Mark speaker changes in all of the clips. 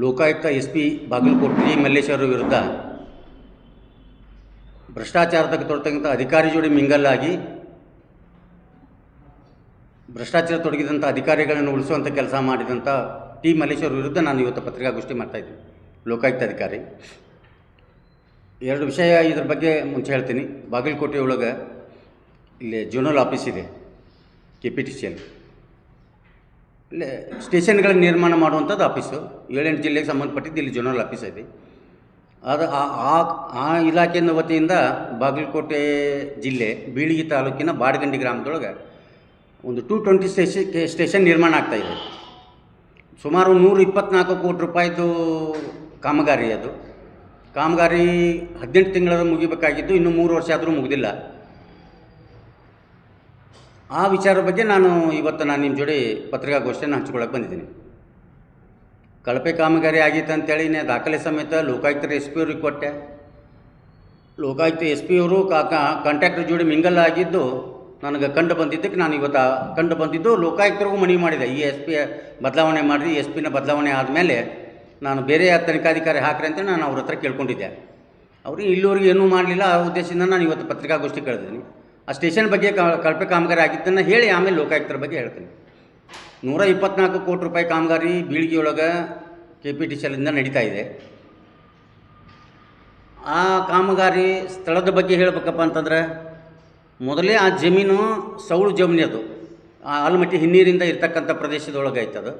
Speaker 1: Lokayukta SP Bagalkot Malleshwara ವಿರುದ್ಧ ಭ್ರಷ್ಟಾಚಾರದಾಗ ತೊಡತಕ್ಕಂಥ ಅಧಿಕಾರಿ ಜೋಡಿ ಮಿಂಗಲ್ಲಾಗಿ ಭ್ರಷ್ಟಾಚಾರ ತೊಡಗಿದಂಥ ಅಧಿಕಾರಿಗಳನ್ನು ಉಳಿಸುವಂಥ ಕೆಲಸ ಮಾಡಿದಂಥ ಮಲ್ಲೇಶ್ವರ ವಿರುದ್ಧ ನಾನು ಇವತ್ತು ಪತ್ರಿಕಾಗೋಷ್ಠಿ ಮಾಡ್ತಾಯಿದ್ದೀನಿ. ಲೋಕಾಯುಕ್ತ ಅಧಿಕಾರಿ ಎರಡು ವಿಷಯ ಇದ್ರ ಬಗ್ಗೆ ಮುಂಚೆ ಹೇಳ್ತೀನಿ. ಬಾಗಲಕೋಟೆ ಒಳಗೆ ಇಲ್ಲಿ ಜೋನಲ್ ಆಫೀಸ್ ಇದೆ, KPTCL. ಇಲ್ಲೇ ಸ್ಟೇಷನ್ಗಳ ನಿರ್ಮಾಣ ಮಾಡುವಂಥದ್ದು ಆಫೀಸು. 7-8 ಜಿಲ್ಲೆಗೆ ಸಂಬಂಧಪಟ್ಟಿದ್ದು ಇಲ್ಲಿ ಜೋನಲ್ ಆಫೀಸ್ ಇದೆ. ಅದು ಆ ಇಲಾಖೆಯ ವತಿಯಿಂದ ಬಾಗಲಕೋಟೆ ಜಿಲ್ಲೆ ಬೀಳಿಗಿ ತಾಲೂಕಿನ ಬಾಡಗಂಡಿ ಗ್ರಾಮದೊಳಗೆ ಒಂದು 220 ಸ್ಟೇಷನ್ ನಿರ್ಮಾಣ ಆಗ್ತಾಯಿದೆ. ಸುಮಾರು 124 ಕೋಟಿ ರೂಪಾಯಿದು ಕಾಮಗಾರಿ. ಅದು ಕಾಮಗಾರಿ 18 ತಿಂಗಳ ಮುಗಿಬೇಕಾಗಿದ್ದು, ಇನ್ನೂ 3 ವರ್ಷ ಆದರೂ ಮುಗಿದಿಲ್ಲ. ಆ ವಿಚಾರದ ಬಗ್ಗೆ ಇವತ್ತು ನಾನು ನಿಮ್ಮ ಜೋಡಿ ಪತ್ರಿಕಾಗೋಷ್ಠಿಯನ್ನು ಹಂಚ್ಕೊಳ್ಳೋಕೆ ಬಂದಿದ್ದೀನಿ. ಕಳಪೆ ಕಾಮಗಾರಿ ಆಗಿತ್ತು ಅಂತೇಳಿ ದಾಖಲೆ ಸಮೇತ ಲೋಕಾಯುಕ್ತರ SP ಅವ್ರಿಗೆ ಕೊಟ್ಟೆ. ಲೋಕಾಯುಕ್ತ SP ಅವರು ಕಾಂಟ್ರಾಕ್ಟರ್ ಜೋಡಿ ಮಿಂಗಲ್ ಆಗಿದ್ದು ನನಗೆ ಕಂಡು ಬಂದಿದ್ದಕ್ಕೆ ನಾನು ಇವತ್ತು ಕಂಡು ಬಂದಿದ್ದು ಲೋಕಾಯುಕ್ತರಿಗೂ ಮನವಿ ಮಾಡಿದೆ. ಈ SP ಬದಲಾವಣೆ ಮಾಡಿರಿ, SP ಬದಲಾವಣೆ ಆದಮೇಲೆ ನಾನು ಬೇರೆ ತನಿಖಾಧಿಕಾರಿ ಹಾಕ್ರಿ ಅಂತೇಳಿ ನಾನು ಅವ್ರ ಹತ್ರ ಕೇಳ್ಕೊಂಡಿದ್ದೆ. ಅವರು ಇಲ್ಲಿವರೆಗೆ ಏನೂ ಮಾಡಲಿಲ್ಲ. ಆ ಉದ್ದೇಶದಿಂದ ನಾನು ಇವತ್ತು ಪತ್ರಿಕಾಗೋಷ್ಠಿ ಕಳೆದಿದ್ದೀನಿ. ಆ ಸ್ಟೇಷನ್ ಬಗ್ಗೆ ಕಳಪೆ ಕಾಮಗಾರಿ ಆಗಿದ್ದನ್ನು ಹೇಳಿ ಆಮೇಲೆ ಲೋಕಾಯುಕ್ತರ ಬಗ್ಗೆ ಹೇಳ್ತೀನಿ. 124 ಕೋಟಿ ರೂಪಾಯಿ ಕಾಮಗಾರಿ ಬೀಳಿಗೆಯೊಳಗೆ KPTCLಯಿಂದ ನಡೀತಾ ಇದೆ. ಆ ಕಾಮಗಾರಿ ಸ್ಥಳದ ಬಗ್ಗೆ ಹೇಳಬೇಕಪ್ಪ ಅಂತಂದ್ರೆ, ಮೊದಲೇ ಆ ಜಮೀನು ಸೌಳು ಜಮೀನು. ಅದು ಆಲಮಟ್ಟಿ ಹಿನ್ನೀರಿಂದ ಇರ್ತಕ್ಕಂಥ ಪ್ರದೇಶದೊಳಗೆ ಆಯ್ತದು.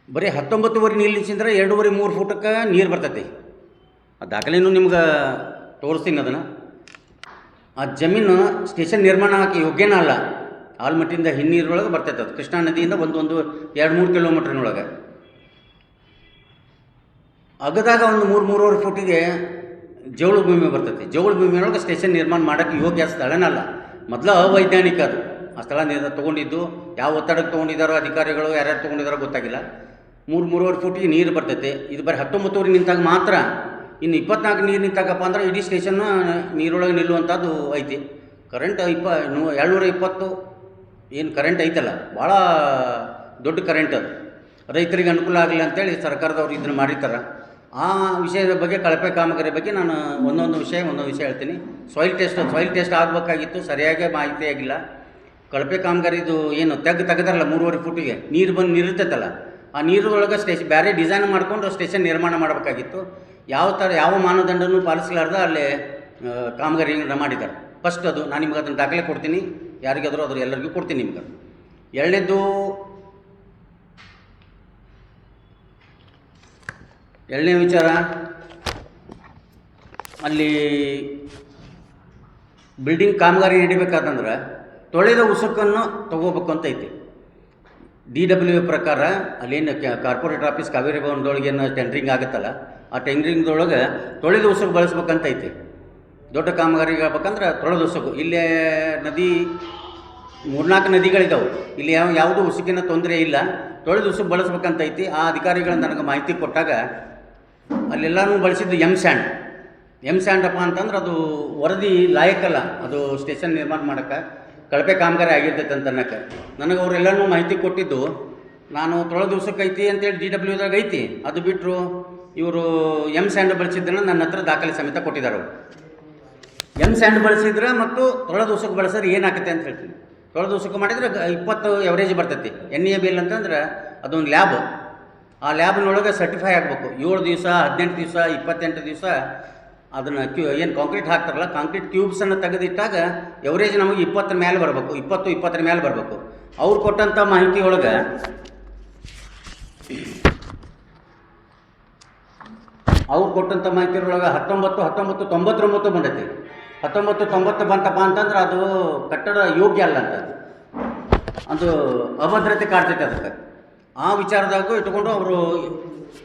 Speaker 1: ಬರೀ 19 ನಿಲ್ಲಿಸಿದ್ರೆ 2.5-3 ಫೂಟಕ್ಕೆ ನೀರು ಬರ್ತೈತಿ. ಆ ದಾಖಲೆನೂ ನಿಮ್ಗೆ ತೋರಿಸ್ತೀನಿ. ಅದನ್ನು ಆ ಜಮೀನು ಸ್ಟೇಷನ್ ನಿರ್ಮಾಣ ಹಾಕಿ ಯೋಗ್ಯನ ಅಲ್ಲ. ಆಲಮಟ್ಟಿಯಿಂದ ಹಿನ್ನೀರೊಳಗೆ ಬರ್ತೈತೆ. ಅದು ಕೃಷ್ಣಾ ನದಿಯಿಂದ 2-3 ಕಿಲೋಮೀಟ್ರಿನೊಳಗೆ ಅಗದಾಗ ಒಂದು 3-3.5 ಫೂಟಿಗೆ ಜವಳು ಭೂಮಿ ಬರ್ತೈತಿ. ಜವಳು ಭೂಮಿಯೊಳಗೆ ಸ್ಟೇಷನ್ ನಿರ್ಮಾಣ ಮಾಡೋಕ್ಕೆ ಯೋಗ್ಯ ಸ್ಥಳನಲ್ಲ. ಮೊದಲು ಅವೈಜ್ಞಾನಿಕ ಅದು. ಆ ಸ್ಥಳ ತೊಗೊಂಡಿದ್ದು ಯಾವ ಒತ್ತಡಕ್ಕೆ ತೊಗೊಂಡಿದ್ದಾರೋ ಅಧಿಕಾರಿಗಳು, ಯಾರ್ಯಾರು ತೊಗೊಂಡಿದ್ದಾರೋ ಗೊತ್ತಾಗಿಲ್ಲ. 3-3.5 ಫೂಟಿಗೆ ನೀರು ಬರ್ತೈತೆ. ಇದು ಬರೀ 19 ನಿಂತಾಗ ಮಾತ್ರ. ಇನ್ನು 24 ನೀರು ನಿಂತಾಗಪ್ಪ ಅಂದ್ರೆ ಇಡೀ ಸ್ಟೇಷನ್ನು ನೀರೊಳಗೆ ನಿಲ್ಲುವಂಥದ್ದು ಐತಿ. ಕರೆಂಟ್ 720 ಏನು ಕರೆಂಟ್ ಐತಲ್ಲ, ಭಾಳ ದೊಡ್ಡ ಕರೆಂಟ್ ಅದು. ರೈತರಿಗೆ ಅನುಕೂಲ ಆಗಲಿ ಅಂತೇಳಿ ಸರ್ಕಾರದವ್ರು ಇದನ್ನು ಮಾಡಿರ್ತಾರೆ. ಆ ವಿಷಯದ ಬಗ್ಗೆ, ಕಳಪೆ ಕಾಮಗಾರಿ ಬಗ್ಗೆ ನಾನು ಒಂದೊಂದು ವಿಷಯ ಹೇಳ್ತೀನಿ. ಸಾಯಿಲ್ ಟೆಸ್ಟ್ ಆಗಬೇಕಾಗಿತ್ತು, ಸರಿಯಾಗಿ ಮಾಹಿತಿ ಆಗಿಲ್ಲ. ಕಳಪೆ ಕಾಮಗಾರಿದು ಏನು ತೆಗೆದಾರಲ್ಲ 3.5 ಫೂಟಿಗೆ ನೀರು ಬಂದು ನಿರುತ್ತೈತಲ್ಲ, ಆ ನೀರೊಳಗೆ ಬೇರೆ ಡಿಸೈನ್ ಮಾಡಿಕೊಂಡು ಸ್ಟೇಷನ್ ನಿರ್ಮಾಣ ಮಾಡಬೇಕಾಗಿತ್ತು. ಯಾವ ಮಾನದಂಡನೂ ಪಾಲಿಸಲಾರ್ದ ಅಲ್ಲೇ ಕಾಮಗಾರಿಗಳನ್ನ ಮಾಡಿದ್ದಾರೆ. ಫಸ್ಟ್ ಅದು ನಾನು ನಿಮ್ಗೆ ಅದನ್ನು ದಾಖಲೆ ಕೊಡ್ತೀನಿ. ಯಾರಿಗಾದರೂ ಅದ್ರ ಎಲ್ಲರಿಗೂ ಕೊಡ್ತೀನಿ ನಿಮ್ಗೆ. ಎರಡನೇ ವಿಚಾರ, ಅಲ್ಲಿ ಬಿಲ್ಡಿಂಗ್ ಕಾಮಗಾರಿ ನಡಿಬೇಕಾದಂದ್ರೆ ತೊಳೆದ ಉಸುಕನ್ನು ತೊಗೋಬೇಕು ಅಂತ ಐತಿ. DWA ಪ್ರಕಾರ ಅಲ್ಲೇನು ಕಾರ್ಪೊರೇಟ್ ಆಫೀಸ್ ಕಾವೇರಿ ಭವನದೊಳಗೆ ಏನು ಟೆಂಡ್ರಿಂಗ್ ಆಗುತ್ತಲ್ಲ, ಆ ಟೆಂಡ್ರಿಂಗ್ದೊಳಗೆ ತೊಳೆದ ಉಸುಕು ಬಳಸ್ಬೇಕಂತ ಐತಿ. ದೊಡ್ಡ ಕಾಮಗಾರಿಗೆ ಹೇಳ್ಬೇಕಂದ್ರೆ ತೊಳೆದ ಉಸುಕು. ಇಲ್ಲೇ ನದಿ 3-4 ನದಿಗಳಿದ್ದಾವೆ. ಇಲ್ಲಿ ಯಾವುದೂ ಉಸುಕಿನ ತೊಂದರೆ ಇಲ್ಲ. ತೊಳೆದ ಉಸುಕು ಬಳಸ್ಬೇಕಂತ ಐತಿ. ಆ ಅಧಿಕಾರಿಗಳು ನನಗೆ ಮಾಹಿತಿ ಕೊಟ್ಟಾಗ ಅಲ್ಲೆಲ್ಲನೂ ಬಳಸಿದ್ದು ಎಮ್ ಸ್ಯಾಂಡ್ ಅಪ್ಪ ಅಂತಂದ್ರೆ ಅದು ವರದಿ ಲಾಯಕಲ್ಲ. ಅದು ಸ್ಟೇಷನ್ ನಿರ್ಮಾಣ ಮಾಡೋಕ್ಕೆ ಕಳಪೆ ಕಾಮಗಾರಿ ಆಗಿರ್ತೈತೆ ಅಂತ ಅನ್ನೋಕ್ಕೆ ನನಗೆ ಅವರೆಲ್ಲನೂ ಮಾಹಿತಿ ಕೊಟ್ಟಿದ್ದು. ನಾನು ತೊಳೆದ ಉಸುಕು ಐತಿ ಅಂತೇಳಿ DWAದಾಗ ಐತಿ. ಅದು ಬಿಟ್ಟರು ಇವರು ಎಮ್ ಸ್ಯಾಂಡ್ ಬಳಸಿದ್ದನ್ನು ನನ್ನ ಹತ್ರ ದಾಖಲೆ ಸಮೇತ ಕೊಟ್ಟಿದ್ದಾರೆ. ಅವರು ಎಮ್ ಸ್ಯಾಂಡ್ ಬಳಸಿದ್ರೆ ಮತ್ತು ತೊಳೆದ ಉಸುಕು ಬಳಸಿದ್ರೆ ಏನಾಗುತ್ತೆ ಅಂತ ಹೇಳ್ತೀನಿ. ತೊಳೆದ ಉಸುಕು ಮಾಡಿದ್ರೆ 20 ಎವರೇಜ್ ಬರ್ತೈತಿ. NABL ಅಂತಂದ್ರೆ ಅದೊಂದು ಲ್ಯಾಬ್. ಆ ಲ್ಯಾಬ್ನೊಳಗೆ ಸರ್ಟಿಫೈ ಆಗಬೇಕು. 7 ದಿವಸ, 18 ದಿವಸ, 28 ದಿವಸ ಅದನ್ನು ಏನು ಕಾಂಕ್ರೀಟ್ ಹಾಕ್ತಾರಲ್ಲ, ಕಾಂಕ್ರೀಟ್ ಕ್ಯೂಬ್ಸನ್ನು ತೆಗೆದಿಟ್ಟಾಗ ಎವರೇಜ್ ನಮಗೆ 20 ಮೇಲೆ ಬರಬೇಕು. 20 ಮೇಲೆ ಬರಬೇಕು. ಅವ್ರು ಕೊಟ್ಟಂಥ ಮಾಹಿತಿ ಒಳಗೆ ಒಳಗೆ 1999 ಬಂದೈತಿ. 1990 ಬಂತಪ್ಪ ಅಂತಂದ್ರೆ ಅದು ಕಟ್ಟಡ ಯೋಗ್ಯ ಅಲ್ಲ ಅಂತ. ಅದು ಅಭದ್ರತೆ ಕಾಡ್ತೈತೆ ಅದಕ್ಕೆ. ಆ ವಿಚಾರದಾಗೂ ಇಟ್ಕೊಂಡು ಅವರು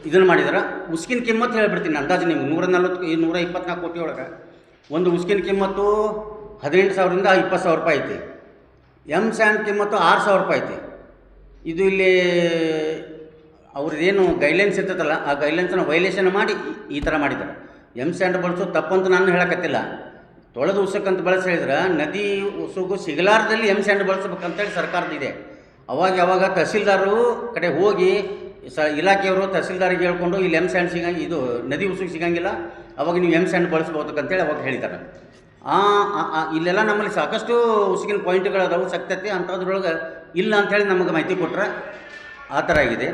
Speaker 1: ಇದನ್ನು ಮಾಡಿದಾರೆ. ಉಸ್ಕಿನ ಕಿಮ್ಮತ್ತು ಹೇಳ್ಬಿಡ್ತೀನಿ ಅಂದಾಜು ನಿಮ್ಗೆ. 124 ಕೋಟಿ ಒಳಗೆ ಒಂದು ಉಸ್ಕಿನ ಕಿಮ್ಮತ್ತು 18,000ರಿಂದ 20,000 ರೂಪಾಯಿ ಐತಿ. ಎಮ್ ಸ್ಯಾಂಡ್ ಕಿಮ್ಮತ್ತು 6,000 ರೂಪಾಯಿ ಐತಿ. ಇದು ಇಲ್ಲಿ ಅವ್ರದ್ದೇನು ಗೈಡ್ಲೈನ್ಸ್ ಇರ್ತೈತಲ್ಲ, ಆ ಗೈಡ್ಲೈನ್ಸನ್ನು ವೈಲೇಷನ್ ಮಾಡಿ ಈ ಥರ ಮಾಡಿದ್ದಾರೆ. ಎಮ್ ಸ್ಯಾಂಡ್ ಬಳಸೋದು ತಪ್ಪಂತ ನಾನು ಹೇಳಕತ್ತಿಲ್ಲ. ತೊಳೆದು ಉಸುಕಂತ ಬಳಸಿ ಹೇಳಿದ್ರೆ ನದಿ ಉಸುಗು ಸಿಗಲಾರದಲ್ಲಿ ಎಮ್ ಸ್ಯಾಂಡ್ ಬಳಸ್ಬೇಕಂತೇಳಿ ಸರ್ಕಾರದಿದೆ. ಅವಾಗ ತಹಸೀಲ್ದಾರರು ಕಡೆ ಹೋಗಿ ಇಲಾಖೆಯವರು ತಹಸೀಲ್ದಾರಿಗೆ ಹೇಳ್ಕೊಂಡು ಇಲ್ಲಿ ಎಮ್ ಸ್ಯಾಂಡ್ ಇದು ನದಿ ಉಸುಗೆ ಸಿಗಂಗಿಲ್ಲ, ಅವಾಗ ನೀವು ಎಮ್ ಸ್ಯಾಂಡ್ ಬಳಸ್ಬೋದು ಅಂತೇಳಿ ಅವಾಗ ಹೇಳಿದ್ದಾರೆ. ಇಲ್ಲೆಲ್ಲ ನಮ್ಮಲ್ಲಿ ಸಾಕಷ್ಟು ಉಸುಗಿನ ಪಾಯಿಂಟ್ಗಳದಾವು ಸಕ್ತತೆ ಅಂಥದ್ರೊಳಗೆ ಇಲ್ಲ ಅಂಥೇಳಿ ನಮಗೆ ಮಾಹಿತಿ ಕೊಟ್ಟರೆ ಆ ಥರ ಆಗಿದೆ.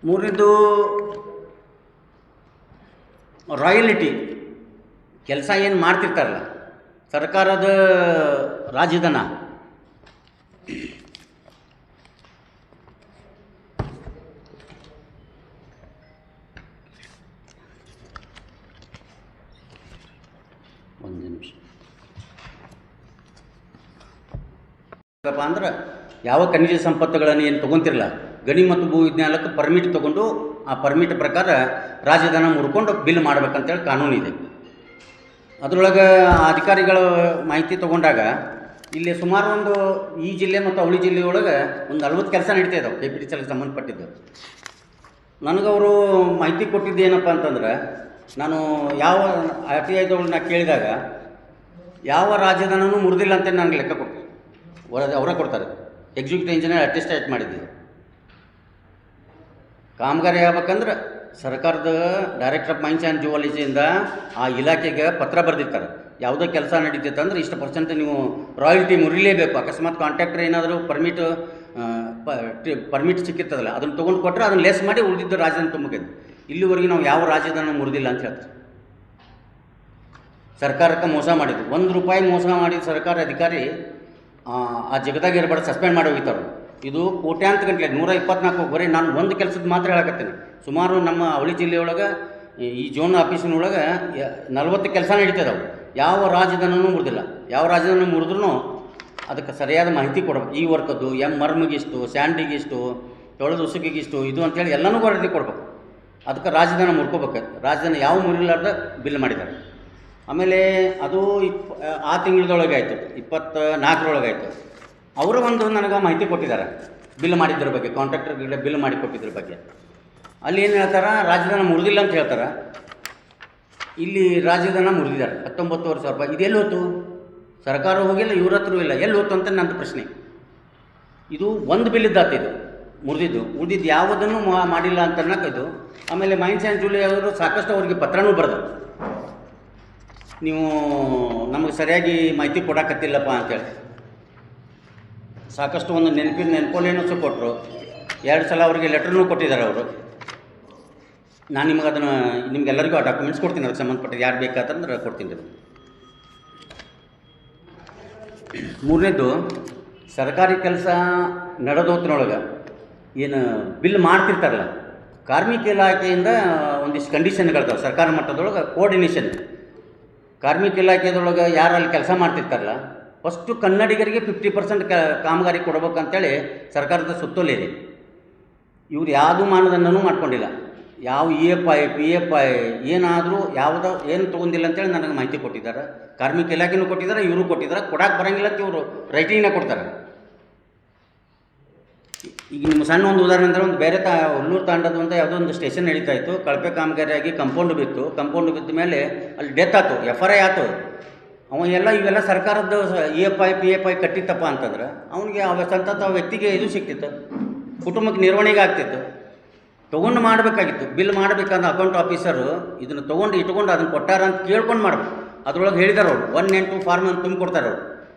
Speaker 1: ಮೂರನೇದು ರಾಯಲ್ಟಿ ಕೆಲಸ ಏನು ಮಾಡ್ತಿರ್ತಾರಲ್ಲ ಸರ್ಕಾರದ ರಾಜಧನ, ಒಂದು ನಿಮಿಷ ಅಂದ್ರೆ ಯಾವ ಖನಿಜ ಸಂಪತ್ತುಗಳನ್ನು ಏನು ತೊಗೊತಿರಲ್ಲ, ಗಣಿ ಮತ್ತು ಭೂ ವಿಜ್ಞಾನಕ್ಕೆ ಪರ್ಮಿಟ್ ತೊಗೊಂಡು ಆ ಪರ್ಮಿಟ್ ಪ್ರಕಾರ ರಾಜಧನ ಮುರ್ಕೊಂಡು ಬಿಲ್ ಮಾಡ್ಬೇಕಂತೇಳಿ ಕಾನೂನಿದೆ. ಅದರೊಳಗೆ ಅಧಿಕಾರಿಗಳ ಮಾಹಿತಿ ತೊಗೊಂಡಾಗ ಇಲ್ಲಿ ಸುಮಾರು ಒಂದು ಈ ಜಿಲ್ಲೆ ಮತ್ತು ಅವಳಿ ಜಿಲ್ಲೆಯೊಳಗೆ ಒಂದು 40 ಕೆಲಸ ನಡೀತಾ ಇದ್ದಾವೆ KPTCL ಸಂಬಂಧಪಟ್ಟಿದ್ದು. ನನಗವರು ಮಾಹಿತಿ ಕೊಟ್ಟಿದ್ದೇನಪ್ಪ ಅಂತಂದ್ರೆ, ನಾನು ಯಾವ RTIದವ್ರನ್ನ ಕೇಳಿದಾಗ ಯಾವ ರಾಜಧನನೂ ಮುರಿದಿಲ್ಲ ಅಂತ ನನಗೆ ಲೆಕ್ಕ ಕೊಡ್ತಾರೆ, ಅವರೇ ಕೊಡ್ತಾರೆ. ಎಕ್ಸಿಕ್ಯೂಟಿವ್ ಇಂಜಿನಿಯರ್ ಅಟೆಸ್ಟೇಟ್ ಮಾಡಿದ್ದೀವಿ. ಕಾಮಗಾರಿ ಆಗ್ಬೇಕಂದ್ರೆ ಸರ್ಕಾರದ ಡೈರೆಕ್ಟರ್ ಆಫ್ ಮೈನ್ಸ್ ಆ್ಯಂಡ್ ಜಿಯಾಲಜಿಯಿಂದ ಆ ಇಲಾಖೆಗೆ ಪತ್ರ ಬರೆದಿರ್ತಾರೆ. ಯಾವುದೋ ಕೆಲಸ ನಡೀತೈತೆ ಅಂದರೆ ಇಷ್ಟು ಪರ್ಸೆಂಟ್ ನೀವು ರಾಯಲ್ಟಿ ಮುರಿಲೇಬೇಕು. ಅಕಸ್ಮಾತ್ ಕಾಂಟ್ರಾಕ್ಟರ್ ಏನಾದರೂ ಪರ್ಮಿಟ್ ಸಿಕ್ಕಿರ್ತದಲ್ಲ ಅದನ್ನು ತೊಗೊಂಡು ಕೊಟ್ಟರೆ ಅದನ್ನು ಲೆಸ್ ಮಾಡಿ ಉಳಿದಿದ್ದು ರಾಜಧಾನಿ ತುಂಬಬೇಕು. ಇಲ್ಲಿವರೆಗೆ ನಾವು ಯಾವ ರಾಜಧಾನಿ ಮುರಿದಿಲ್ಲ ಅಂತ ಹೇಳ್ತಾರೆ. ಸರ್ಕಾರಕ್ಕೆ ಮೋಸ ಮಾಡಿದ್ರು, ₹1 ಮೋಸ ಮಾಡಿದ ಸರ್ಕಾರ ಅಧಿಕಾರಿ ಆ ಜಗದಾಗ ಇರಬಾರ್ದು, ಸಸ್ಪೆಂಡ್ ಮಾಡಿ ಹೋಗಿದ್ದಾರೆ. ಇದು ಕೋಟ್ಯಾಂತರ ಗಂಟೆ 124 ಬರೀ ನಾನು ಒಂದು ಕೆಲಸದ ಮಾತ್ರ ಹೇಳಕತ್ತೀನಿ. ಸುಮಾರು ನಮ್ಮ ಅವಳಿ ಜಿಲ್ಲೆಯೊಳಗೆ ಈ ಜೋನ್ ಆಫೀಸಿನೊಳಗೆ 40 ಕೆಲಸ ನಡೀತದವು. ಯಾವ ರಾಜಧಾನೂ ಮುರಿದಿಲ್ಲ. ಯಾವ ರಾಜಧಾನಿ ಮುರಿದ್ರೂ ಅದಕ್ಕೆ ಸರಿಯಾದ ಮಾಹಿತಿ ಕೊಡ್ಬೇಕು. ಈ ವರ್ಕದ್ದು ಮರ್ಮಿಗಿಷ್ಟು, ಸ್ಯಾಂಡಿಗಿಷ್ಟು, ತೊಳೆದ ಉಸುಕಿಗಿಷ್ಟು ಇದು ಅಂತೇಳಿ ಎಲ್ಲನೂ ವರದಿ ಕೊಡ್ಬೇಕು. ಅದಕ್ಕೆ ರಾಜಧಾನಿ ಮುರ್ಕೋಬೇಕು. ರಾಜಧಾನಿ ಯಾವ ಮುರಿಲಾರ್ದ ಬಿಲ್ ಮಾಡಿದ್ದಾರೆ. ಆಮೇಲೆ ಅದು ಆ ತಿಂಗಳದೊಳಗೆ ಆಯಿತು, 24ರೊಳಗಾಯಿತು. ಅವರು ಒಂದು ನನಗೆ ಮಾಹಿತಿ ಕೊಟ್ಟಿದ್ದಾರೆ ಬಿಲ್ ಮಾಡಿದ್ರ ಬಗ್ಗೆ, ಕಾಂಟ್ರಾಕ್ಟರ್ಗಳಿಗೆ ಬಿಲ್ ಮಾಡಿ ಕೊಟ್ಟಿದ್ರ ಬಗ್ಗೆ. ಅಲ್ಲಿ ಏನು ಹೇಳ್ತಾರೆ, ರಾಜಧಾನಿ ಮುರಿದಿಲ್ಲ ಅಂತ ಹೇಳ್ತಾರೆ. ಇಲ್ಲಿ ರಾಜಧಾನಿ ಮುರಿದಿದ್ದಾರೆ 19,000 ಇದೆಲ್ಲಿ ಹೋಯ್ತು? ಸರ್ಕಾರ ಹೋಗಿಲ್ಲ, ಇವ್ರ ಹತ್ರ ಇಲ್ಲ, ಎಲ್ಲಿ ಹೋಯ್ತು ಅಂತ ನನ್ನ ಪ್ರಶ್ನೆ. ಇದು ಒಂದು ಬಿಲ್ ಇದ್ದಾತ, ಇದು ಮುರಿದಿದ್ದು ಯಾವುದನ್ನು ಮಾಡಿಲ್ಲ ಅಂತ ಅನ್ನೋದು. ಆಮೇಲೆ ಮೈನ್ಸ್ ಆ್ಯಂಡ್ ಜಿಯಾಲಜಿ ಅವರು ಸಾಕಷ್ಟು ಅವ್ರಿಗೆ ಪತ್ರನೂ ಬರೆದರು, ನೀವು ನಮಗೆ ಸರಿಯಾಗಿ ಮಾಹಿತಿ ಕೊಡಕತ್ತಿಲ್ಲಪ್ಪ ಅಂತೇಳಿ. ಸಾಕಷ್ಟು ಒಂದು ನೆನಪೋಲೇನೂ ಸಹ ಕೊಟ್ಟರು. 2 ಸಲ ಅವರಿಗೆ ಲೆಟ್ರನ್ನೂ ಕೊಟ್ಟಿದ್ದಾರೆ ಅವರು. ನಾನು ನಿಮಗೆಲ್ಲರಿಗೂ ಆ ಡಾಕ್ಯುಮೆಂಟ್ಸ್ ಕೊಡ್ತೀನಿ, ಅದಕ್ಕೆ ಸಂಬಂಧಪಟ್ಟ ಯಾರು ಬೇಕಾತಂದ್ರೆ ಕೊಡ್ತೀನಿ. ಮೂರನೇದು, ಸರ್ಕಾರಿ ಕೆಲಸ ನಡೆದೋತ್ನೊಳಗೆ ಏನು ಬಿಲ್ ಮಾಡ್ತಿರ್ತಾರಲ್ಲ, ಕಾರ್ಮಿಕ ಇಲಾಖೆಯಿಂದ ಒಂದಿಷ್ಟು ಕಂಡೀಷನ್ಗಳಿರ್ತಾವೆ. ಸರ್ಕಾರ ಮಟ್ಟದೊಳಗೆ ಕೋಆರ್ಡಿನೇಷನ್, ಕಾರ್ಮಿಕ ಇಲಾಖೆದೊಳಗೆ ಯಾರು ಅಲ್ಲಿ ಕೆಲಸ ಮಾಡ್ತಿರ್ತಾರಲ್ಲ ಫಸ್ಟು ಕನ್ನಡಿಗರಿಗೆ 50% ಕಾಮಗಾರಿ ಕೊಡ್ಬೇಕಂತೇಳಿ ಸರ್ಕಾರದ ಸುತ್ತೋಲಿದೆ. ಇವ್ರು ಯಾವುದೂ ಮಾನದಂಡನೂ ಮಾಡ್ಕೊಂಡಿಲ್ಲ. ಯಾವ EFI PFI ಏನಾದರೂ ಏನು ತೊಗೊಂಡಿಲ್ಲ ಅಂತೇಳಿ ನನಗೆ ಮಾಹಿತಿ ಕೊಟ್ಟಿದ್ದಾರೆ. ಕಾರ್ಮಿಕ ಇಲಾಖೆನೂ ಕೊಟ್ಟಿದ್ದಾರೆ, ಇವರು ಕೊಟ್ಟಿದ್ದಾರೆ. ಕೊಡಕ್ಕೆ ಬರೋಂಗಿಲ್ಲ ಅಂತ ಇವರು ರೈಟಿಂಗ್ನ ಕೊಡ್ತಾರೆ. ಈಗ ನಿಮ್ಮ ಸಣ್ಣ ಒಂದು ಉದಾಹರಣೆ ಅಂದರೆ, ಒಂದು ಬೇರೆ ಹುಲ್ಲೂರು ತಾಂಡದ ಅಂತ ಯಾವುದೋ ಒಂದು ಸ್ಟೇಷನ್ ನಡೀತಾ ಇತ್ತು. ಕಳಪೆ ಕಾಮಗಾರಿಯಾಗಿ ಕಂಪೌಂಡ್ ಬಿದ್ದ ಮೇಲೆ ಅಲ್ಲಿ ಡೆತ್ ಆಯ್ತು, FRI ಆಯ್ತು. ಇವೆಲ್ಲ ಸರ್ಕಾರದ್ದು EFI PFI ಕಟ್ಟಿತ್ತಪ್ಪ ಅಂತಂದ್ರೆ ಅವನಿಗೆ ಆ ವ್ಯಕ್ತಿಗೆ ಇದು ಸಿಕ್ತಿತ್ತು, ಕುಟುಂಬಕ್ಕೆ ನಿರ್ವಹಣೆಗೆ ಆಗ್ತಿತ್ತು. ತೊಗೊಂಡು ಮಾಡಬೇಕಾಗಿತ್ತು, ಬಿಲ್ ಮಾಡಬೇಕಂದ್ರೆ ಅಕೌಂಟ್ ಆಫೀಸರು ಇದನ್ನು ಇಟ್ಕೊಂಡು ಅದನ್ನು ಕೊಟ್ಟಾರ ಅಂತ ಕೇಳ್ಕೊಂಡು ಮಾಡ್ಬೇಕು. ಅದ್ರೊಳಗೆ ಹೇಳಿದಾರೆ ಅವರು 192 ಫಾರ್ಮ್ ಅಂತ ತುಂಬಿಕೊಡ್ತಾರೆ. ಅವರು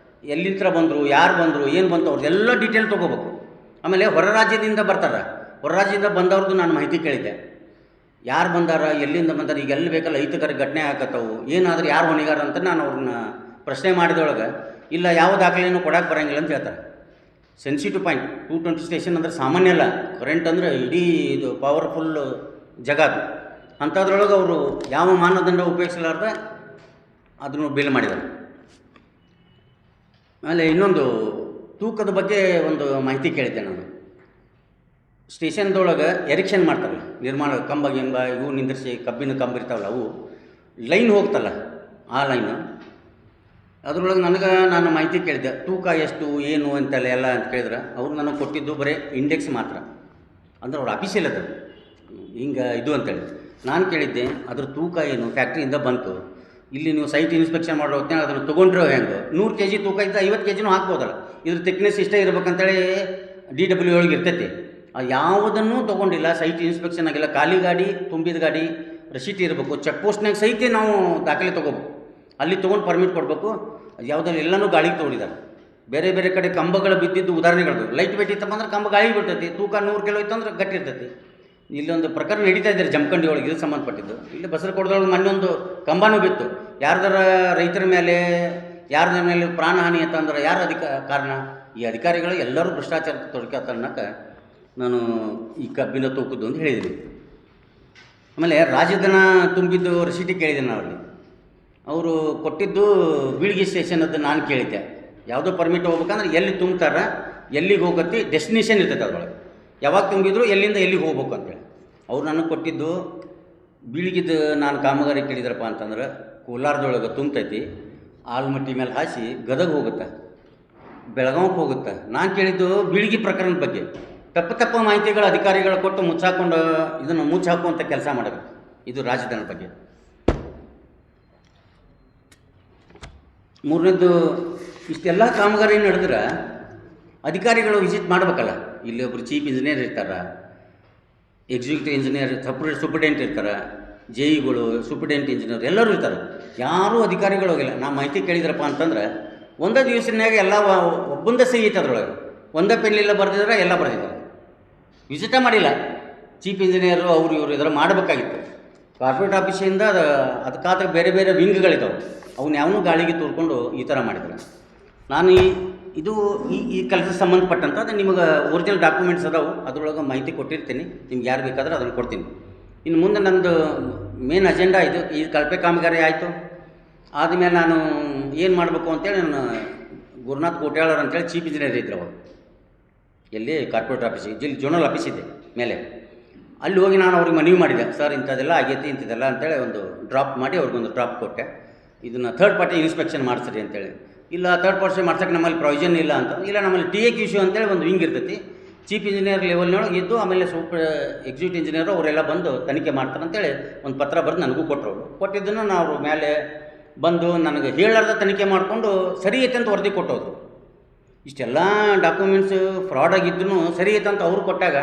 Speaker 1: ಎಲ್ಲಿಂದ ಬಂದರು, ಯಾರು ಬಂದರು, ಏನು ಬಂತು ಅವ್ರದ್ದೆಲ್ಲ ಡೀಟೇಲ್ ತೊಗೋಬೇಕು. ಆಮೇಲೆ ಹೊರ ರಾಜ್ಯದಿಂದ ಬರ್ತಾರೆ, ಹೊರ ರಾಜ್ಯದಿಂದ ಬಂದವ್ರದ್ದು ನಾನು ಮಾಹಿತಿ ಕೇಳಿದ್ದೆ. ಯಾರು ಬಂದಾರ, ಎಲ್ಲಿಂದ ಬಂದಾರ, ಈಗ ಎಲ್ಲಿ ಬೇಕಲ್ಲ ಅಹಿತಕರ ಘಟನೆ ಆಗತ್ತವು, ಏನಾದರೂ ಯಾರು ಹೊಣೆಗಾರ ಅಂತ ನಾನು ಅವ್ರನ್ನ ಪ್ರಶ್ನೆ ಮಾಡಿದೊಳಗೆ ಇಲ್ಲ, ಯಾವ ದಾಖಲೆಯನ್ನು ಕೊಡಕ್ಕೆ ಬರೋಂಗಿಲ್ಲ ಅಂತ ಹೇಳ್ತಾರೆ. ಸೆನ್ಸಿಟಿವ್ ಪಾಯಿಂಟ್ 220 ಸ್ಟೇಷನ್ ಅಂದರೆ ಸಾಮಾನ್ಯ ಅಲ್ಲ, ಕರೆಂಟ್ ಅಂದರೆ ಇಡೀ ಇದು ಪವರ್ಫುಲ್ ಜಾಗ ಅದು. ಅಂಥದ್ರೊಳಗೆ ಅವರು ಯಾವ ಮಾನದಂಡ ಉಪಯೋಗಿಸಲಾರ್ದೆ ಅದನ್ನು ಬಿಲ್ ಮಾಡಿದ್ದಾರೆ. ಆಮೇಲೆ ಇನ್ನೊಂದು ತೂಕದ ಬಗ್ಗೆ ಒಂದು ಮಾಹಿತಿ ಕೇಳಿದ್ದೆ ನಾನು. ಸ್ಟೇಷನ್ದೊಳಗೆ ಎರಿಕ್ಷನ್ ಮಾಡ್ತಾರಲ್ಲ, ನಿರ್ಮಾಣ ಕಂಬ ಇವು ನಿಂದಿರಿಸಿ, ಕಬ್ಬಿನ ಕಂಬ ಇರ್ತಾವಲ್ಲ ಅವು ಲೈನ್ ಹೋಗ್ತಲ್ಲ, ಆ ಲೈನು ಅದರೊಳಗೆ ನಾನು ಮಾಹಿತಿ ಕೇಳಿದ್ದೆ, ತೂಕ ಎಷ್ಟು ಏನು ಅಂತೆಲ್ಲ ಎಲ್ಲ ಅಂತ ಕೇಳಿದ್ರೆ ಅವ್ರು ನನಗೆ ಕೊಟ್ಟಿದ್ದು ಬರೀ ಇಂಡೆಕ್ಸ್ ಮಾತ್ರ. ಅಂದ್ರೆ ಅವ್ರು ಆಫೀಸಿಯಲ್ ಅದು ಹಿಂಗೆ ಇದು ಅಂತೇಳಿ. ನಾನು ಕೇಳಿದ್ದೆ ಅದ್ರ ತೂಕ ಏನು, ಫ್ಯಾಕ್ಟ್ರಿಯಿಂದ ಬಂತು, ಇಲ್ಲಿ ನೀವು ಸೈಟ್ ಇನ್ಸ್ಪೆಕ್ಷನ್ ಮಾಡೋ ಹೊತ್ತಿನಾಗ ಅದನ್ನು ತೊಗೊಂಡ್ರೆ ಹೆಂಗೆ, 100 kg ತೂಕ ಇದ್ದ 50 kgನೂ ಹಾಕ್ಬೋದಲ್ಲ, ಇದ್ರ ಥಿಕ್ನೆಸ್ ಇಷ್ಟೇ ಇರ್ಬೇಕಂತೇಳಿ DW ಒಳಗೆ ಇರ್ತೈತಿ. ಯಾವುದನ್ನೂ ತೊಗೊಂಡಿಲ್ಲ, ಸೈಟ್ ಇನ್ಸ್ಪೆಕ್ಷನ್ ಆಗಿಲ್ಲ, ಖಾಲಿ ಗಾಡಿ, ತುಂಬಿದ ಗಾಡಿ, ರಸೀಟ್ ಇರಬೇಕು, ಚೆಕ್ ಪೋಸ್ಟ್ನಾಗ ಸಹಿತ ನಾವು ದಾಖಲೆ ತೊಗೋಬೇಕು, ಅಲ್ಲಿ ತೊಗೊಂಡು ಪರ್ಮಿಟ್ ಕೊಡಬೇಕು. ಯಾವುದನ್ನು ಎಲ್ಲನೂ ಗಾಳಿಗೆ ತೊಗೊಂಡಿದ್ದಾರೆ. ಬೇರೆ ಬೇರೆ ಕಡೆ ಕಂಬಗಳು ಬಿದ್ದಿದ್ದು ಉದಾಹರಣೆಗಳು, ಲೈಟ್ ವೇಟ್ ಇತ್ತಪ್ಪ ಅಂದ್ರೆ ಕಂಬ ಗಾಳಿಗೆ ಬಿಡ್ತೈತಿ, ತೂಕ 100 ಕಿಲೋ ಇತ್ತು ಅಂದ್ರೆ ಗಟ್ಟಿ ಇರ್ತೈತಿ. ಇಲ್ಲೊಂದು ಪ್ರಕರಣ ನಡೀತಾ ಇದ್ದಾರೆ ಜಮಖಂಡಿ ಒಳಗೆ, ಇದು ಸಂಬಂಧಪಟ್ಟಿದ್ದು. ಇಲ್ಲಿ ಬಸರಕೋಟದೊಳಗೆ ಮೊನ್ನೊಂದು ಕಂಬನೂ ಬಿತ್ತು. ಯಾರ್ದಾರ ರೈತರ ಮೇಲೆ, ಯಾರ್ದ್ರ ಮೇಲೆ ಪ್ರಾಣಹಾನಿ ಅಂತಂದ್ರೆ ಯಾರು ಕಾರಣ? ಈ ಅಧಿಕಾರಿಗಳು ಎಲ್ಲರೂ ಭ್ರಷ್ಟಾಚಾರಕ್ಕೆ ತೊಡಕತ್ತ ಅನ್ನೋಕ್ಕೆ ನಾನು ಈ ಕಬ್ಬಿನ ತೂಕದ್ದು ಅಂತ ಹೇಳಿದ್ದೀನಿ. ಆಮೇಲೆ ರಾಜಧನ ತುಂಬಿದ್ದು ರಸೀಟಿ ಕೇಳಿದ್ದೀನಿ ಅವರಲ್ಲಿ. ಅವರು ಕೊಟ್ಟಿದ್ದು ಬೀಳ್ಗಿ ಸ್ಟೇಷನದ್ದು ನಾನು ಕೇಳಿದ್ದೆ. ಯಾವುದೋ ಪರ್ಮಿಟ್ ಹೋಗ್ಬೇಕಂದ್ರೆ ಎಲ್ಲಿ ತುಂಬ್ತಾರೆ, ಎಲ್ಲಿಗೆ ಹೋಗತ್ತಿ, ಡೆಸ್ಟಿನೇಷನ್ ಇರ್ತೈತೆ ಅದರೊಳಗೆ, ಯಾವಾಗ ತುಂಬಿದ್ರು ಎಲ್ಲಿಂದ ಎಲ್ಲಿಗೆ ಹೋಗ್ಬೇಕು ಅಂತೇಳಿ. ಅವ್ರು ನನಗೆ ಕೊಟ್ಟಿದ್ದು ಬೀಳ್ಗಿದ್ದು ನಾನು ಕಾಮಗಾರಿ ಕೇಳಿದ್ರಪ್ಪ ಅಂತಂದ್ರೆ ಕೋಲಾರದೊಳಗೆ ತುಂಬತೈತಿ, ಆಲ್ಮಟ್ಟಿ ಮೇಲೆ ಹಾಸಿ ಗದಗ ಹೋಗುತ್ತೆ, ಬೆಳಗಾವಿಗೆ ಹೋಗುತ್ತೆ. ನಾನು ಕೇಳಿದ್ದು ಬೀಳ್ಗಿ ಪ್ರಕರಣದ ಬಗ್ಗೆ. ತಪ್ಪು ಮಾಹಿತಿಗಳು ಅಧಿಕಾರಿಗಳು ಕೊಟ್ಟು ಮುಚ್ಚಾಕೊಂಡು ಇದನ್ನು ಮುಚ್ಚಾಕುವಂಥ ಕೆಲಸ ಮಾಡಬೇಕು. ಇದು ರಾಜಧಾನಿ ಬಗ್ಗೆ. ಮೂರನೇದು, ಇಷ್ಟೆಲ್ಲ ಕಾಮಗಾರಿ ನಡೆದ್ರೆ ಅಧಿಕಾರಿಗಳು ವಿಸಿಟ್ ಮಾಡಬೇಕಲ್ಲ. ಇಲ್ಲಿ ಒಬ್ಬರು ಚೀಫ್ ಇಂಜಿನಿಯರ್ ಇರ್ತಾರೆ, ಎಕ್ಸಿಕ್ಯೂಟಿವ್ ಇಂಜಿನಿಯರ್, ಸೂಪರ್ಡೆಂಟ್ ಇರ್ತಾರೆ, ಜೆ.ಇಗಳು, ಸೂಪರ್ಡೆಂಟ್ ಇಂಜಿನಿಯರ್ ಎಲ್ಲರೂ ಇರ್ತಾರೆ. ಯಾರೂ ಅಧಿಕಾರಿಗಳು ಹೋಗಿಲ್ಲ. ನಾ ಮಾಹಿತಿ ಕೇಳಿದ್ರಪ್ಪ ಅಂತಂದ್ರೆ ಒಂದೇ ದಿವಸನಾಗ ಎಲ್ಲ ಒಬ್ಬಂದ ಸಹಿ ಐತೆ ಅದರೊಳಗೆ, ಒಂದೇ ಪೆನ್ನಿಲ್ಲ ಬರೆದಿದ್ರೆ ಎಲ್ಲ ಬರೆದಿದ್ದಾರೆ. ವಿಸಿಟೇ ಮಾಡಿಲ್ಲ ಚೀಫ್ ಇಂಜಿನಿಯರು, ಅವರು ಇವರು ಇದರ ಮಾಡಬೇಕಾಗಿತ್ತು. ಕಾರ್ಪೊರೇಟ್ ಆಫೀಸಿಂದ ಅದಕ್ಕಾದ್ರೆ ಬೇರೆ ಬೇರೆ ವಿಂಗ್ಗಳಿದ್ದಾವೆ, ಅವನ್ನ ಯಾವನೂ ಗಾಳಿಗೆ ತೋರ್ಕೊಂಡು ಈ ಥರ ಮಾಡಿದ್ದಾರೆ. ನಾನು ಇದು ಈ ಕೆಲಸಕ್ಕೆ ಸಂಬಂಧಪಟ್ಟಂಥ ಅದು ನಿಮಗೆ ಒರಿಜಿನಲ್ ಡಾಕ್ಯುಮೆಂಟ್ಸ್ ಅದಾವೆ, ಅದರೊಳಗೆ ಮಾಹಿತಿ ಕೊಟ್ಟಿರ್ತೀನಿ. ನಿಮ್ಗೆ ಯಾರು ಬೇಕಾದ್ರೆ ಅದನ್ನು ಕೊಡ್ತೀನಿ. ಇನ್ನು ಮುಂದೆ ನಂದು ಮೇನ್ ಅಜೆಂಡಾ ಇದು. ಈ ಕಳಪೆ ಕಾಮಗಾರಿ ಆಯಿತು ಆದಮೇಲೆ ನಾನು ಏನು ಮಾಡಬೇಕು ಅಂತೇಳಿ, ನಾನು ಗುರುನಾಥ್ ಕೋಟ್ಯಾಳರ್ ಅಂತೇಳಿ ಚೀಫ್ ಇಂಜಿನಿಯರ್ ಇದ್ರು ಅವರು, ಎಲ್ಲಿ ಕಾರ್ಪೊರೇಟ್ ಆಫೀಸಿಗೆ, ಜಿಲ್ಲೆ ಜೋನಲ್ ಆಫೀಸ್ ಇದೆ ಮೇಲೆ. ಅಲ್ಲಿ ಹೋಗಿ ನಾನು ಅವ್ರಿಗೆ ಮನವಿ ಮಾಡಿದೆ, ಸರ್ ಇಂಥದ್ದೆಲ್ಲ ಆಗೈತಿ, ಇಂಥದ್ದೆಲ್ಲ ಅಂತೇಳಿ ಒಂದು ಡ್ರಾಪ್ ಮಾಡಿ ಅವ್ರಿಗೊಂದು ಡ್ರಾಪ್ ಕೊಟ್ಟೆ. ಇದನ್ನು ಥರ್ಡ್ ಪಾರ್ಟಿ ಇನ್ಸ್ಪೆಕ್ಷನ್ ಮಾಡಿಸ್ರಿ ಅಂತೇಳಿ. ಇಲ್ಲ ಥರ್ಡ್ ಪಾರ್ಟಿ ಮಾಡ್ಸೋಕ್ಕೆ ನಮ್ಮಲ್ಲಿ ಪ್ರೊವಿಷನ್ ಇಲ್ಲ ಅಂತ. ಇಲ್ಲ, ನಮ್ಮಲ್ಲಿ TAQ ಅಂತೇಳಿ ಒಂದು ವಿಂಗ್ ಇರ್ತೈತಿ, ಚೀಫ್ ಇಂಜಿನಿಯರ್ ಲೆವೆಲ್ನೊಳಗೆ ಇದ್ದು, ಆಮೇಲೆ ಎಕ್ಸಿಕ್ಯೂಟಿವ್ ಇಂಜಿನಿಯರು ಅವರೆಲ್ಲ ಬಂದು ತನಿಖೆ ಮಾಡ್ತಾರೆ ಅಂತೇಳಿ ಒಂದು ಪತ್ರ ಬರೆದು ನನಗೂ ಕೊಟ್ಟರು. ಅವರು ಕೊಟ್ಟಿದ್ದನ್ನು ನಾವು ಅವ್ರ ಮೇಲೆ ಬಂದು ನನಗೆ ಹೇಳಾರ್ದ ತನಿಖೆ ಮಾಡಿಕೊಂಡು ಸರಿ ಐತೆ ಅಂತ ವರದಿ ಕೊಟ್ಟೋದ್ರು. ಇಷ್ಟೆಲ್ಲ ಡಾಕ್ಯುಮೆಂಟ್ಸು ಫ್ರಾಡ್ ಆಗಿದ್ದೂ ಸರಿ ಐತೆ ಅಂತ ಅವ್ರು ಕೊಟ್ಟಾಗ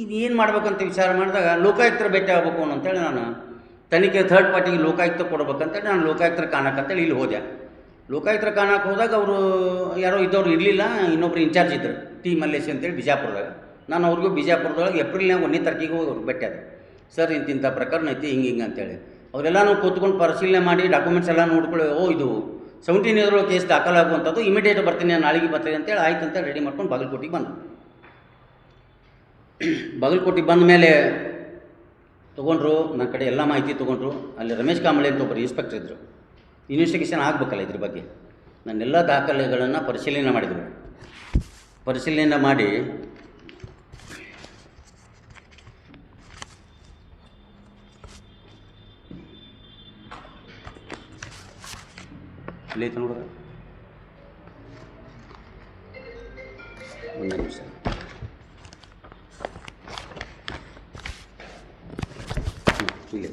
Speaker 1: ಇದೇನು ಮಾಡ್ಬೇಕಂತ ವಿಚಾರ ಮಾಡಿದಾಗ ಲೋಕಾಯುಕ್ತರ ಭೇಟಿ ಆಗಬೇಕು ಅಂತೇಳಿ ನಾನು ತನಿಖೆ ಥರ್ಡ್ ಪಾರ್ಟಿಗೆ ಲೋಕಾಯುಕ್ತ ಕೊಡ್ಬೇಕಂತೇಳಿ ನಾನು ಲೋಕಾಯುಕ್ತರ ಕಾಣಕ್ಕಂತೇಳಿ ಇಲ್ಲಿ ಹೋದೆ. ಲೋಕಾಯುಕ್ತರ ಕಾಣಕ್ಕೆ ಹೋದಾಗ ಅವರು ಯಾರೋ ಇದ್ದವ್ರು ಇರಲಿಲ್ಲ, ಇನ್ನೊಬ್ರು ಇನ್ಚಾರ್ಜ್ ಇದ್ದರು, ಟಿ ಮಲ್ಲೇಶ್ ಅಂತೇಳಿ ಬಿಜಾಪುರದಾಗ. ನಾನು ಅವ್ರಿಗೂ ಬಿಜಾಪುರದೊಳಗೆ ಏಪ್ರಿಲ್ನಾಗ 1ನೇ ತಾರೀಕಿಗೆ ಹೋಗಿ ಅವ್ರಿಗೆ ಭೇಟಿ ಆದೆ. ಸರ್ ಇಂತಿಂಥ ಪ್ರಕರಣ ಐತಿ, ಹಿಂಗೆ ಅಂತೇಳಿ. ಅವರೆಲ್ಲನೂ ಕೂತ್ಕೊಂಡು ಪರಿಶೀಲನೆ ಮಾಡಿ ಡಾಕ್ಯುಮೆಂಟ್ಸ್ ಎಲ್ಲ ನೋಡ್ಕೊಳ್ಳಿ, ಇದು 17 ಇಯರ್ರೊಳಗೆ ಕೇಸ್ ದಾಖಲಾಗುವಂಥದ್ದು, ಇಮಿಡಿಯೇಟ್ ಬರ್ತೀನಿ, ನಾಳೆಗೆ ಬರ್ತೀನಿ ಅಂತೇಳಿ ಆಯ್ತು ಅಂತೇಳಿ ರೆಡಿ ಮಾಡ್ಕೊಂಡು ಬಾಗಲಕೋಟೆಗೆ ಬಂದು. ಬಾಗಲಕೋಟೆಗೆ ಬಂದ ಮೇಲೆ ತೊಗೊಂಡ್ರು, ನನ್ನ ಕಡೆ ಎಲ್ಲ ಮಾಹಿತಿ ತೊಗೊಂಡ್ರು. ಅಲ್ಲಿ ರಮೇಶ್ ಕಾಂಬಳೆ ಅಂತ ಒಬ್ಬರು ಇನ್ಸ್ಪೆಕ್ಟರ್ ಇದ್ದರು. ಇನ್ವೆಸ್ಟಿಗೇಷನ್ ಆಗಬೇಕಲ್ಲ ಇದ್ರ ಬಗ್ಗೆ. ನನ್ನೆಲ್ಲ ದಾಖಲೆಗಳನ್ನು ಪರಿಶೀಲನೆ ಮಾಡಿದರು. ಪರಿಶೀಲನೆ ಮಾಡಿ ಇಲ್ಲೈತೆ ನೋಡ್ರಿ, ಒಂದು ನಿಮಿಷ. ಇಲ್ಲಿ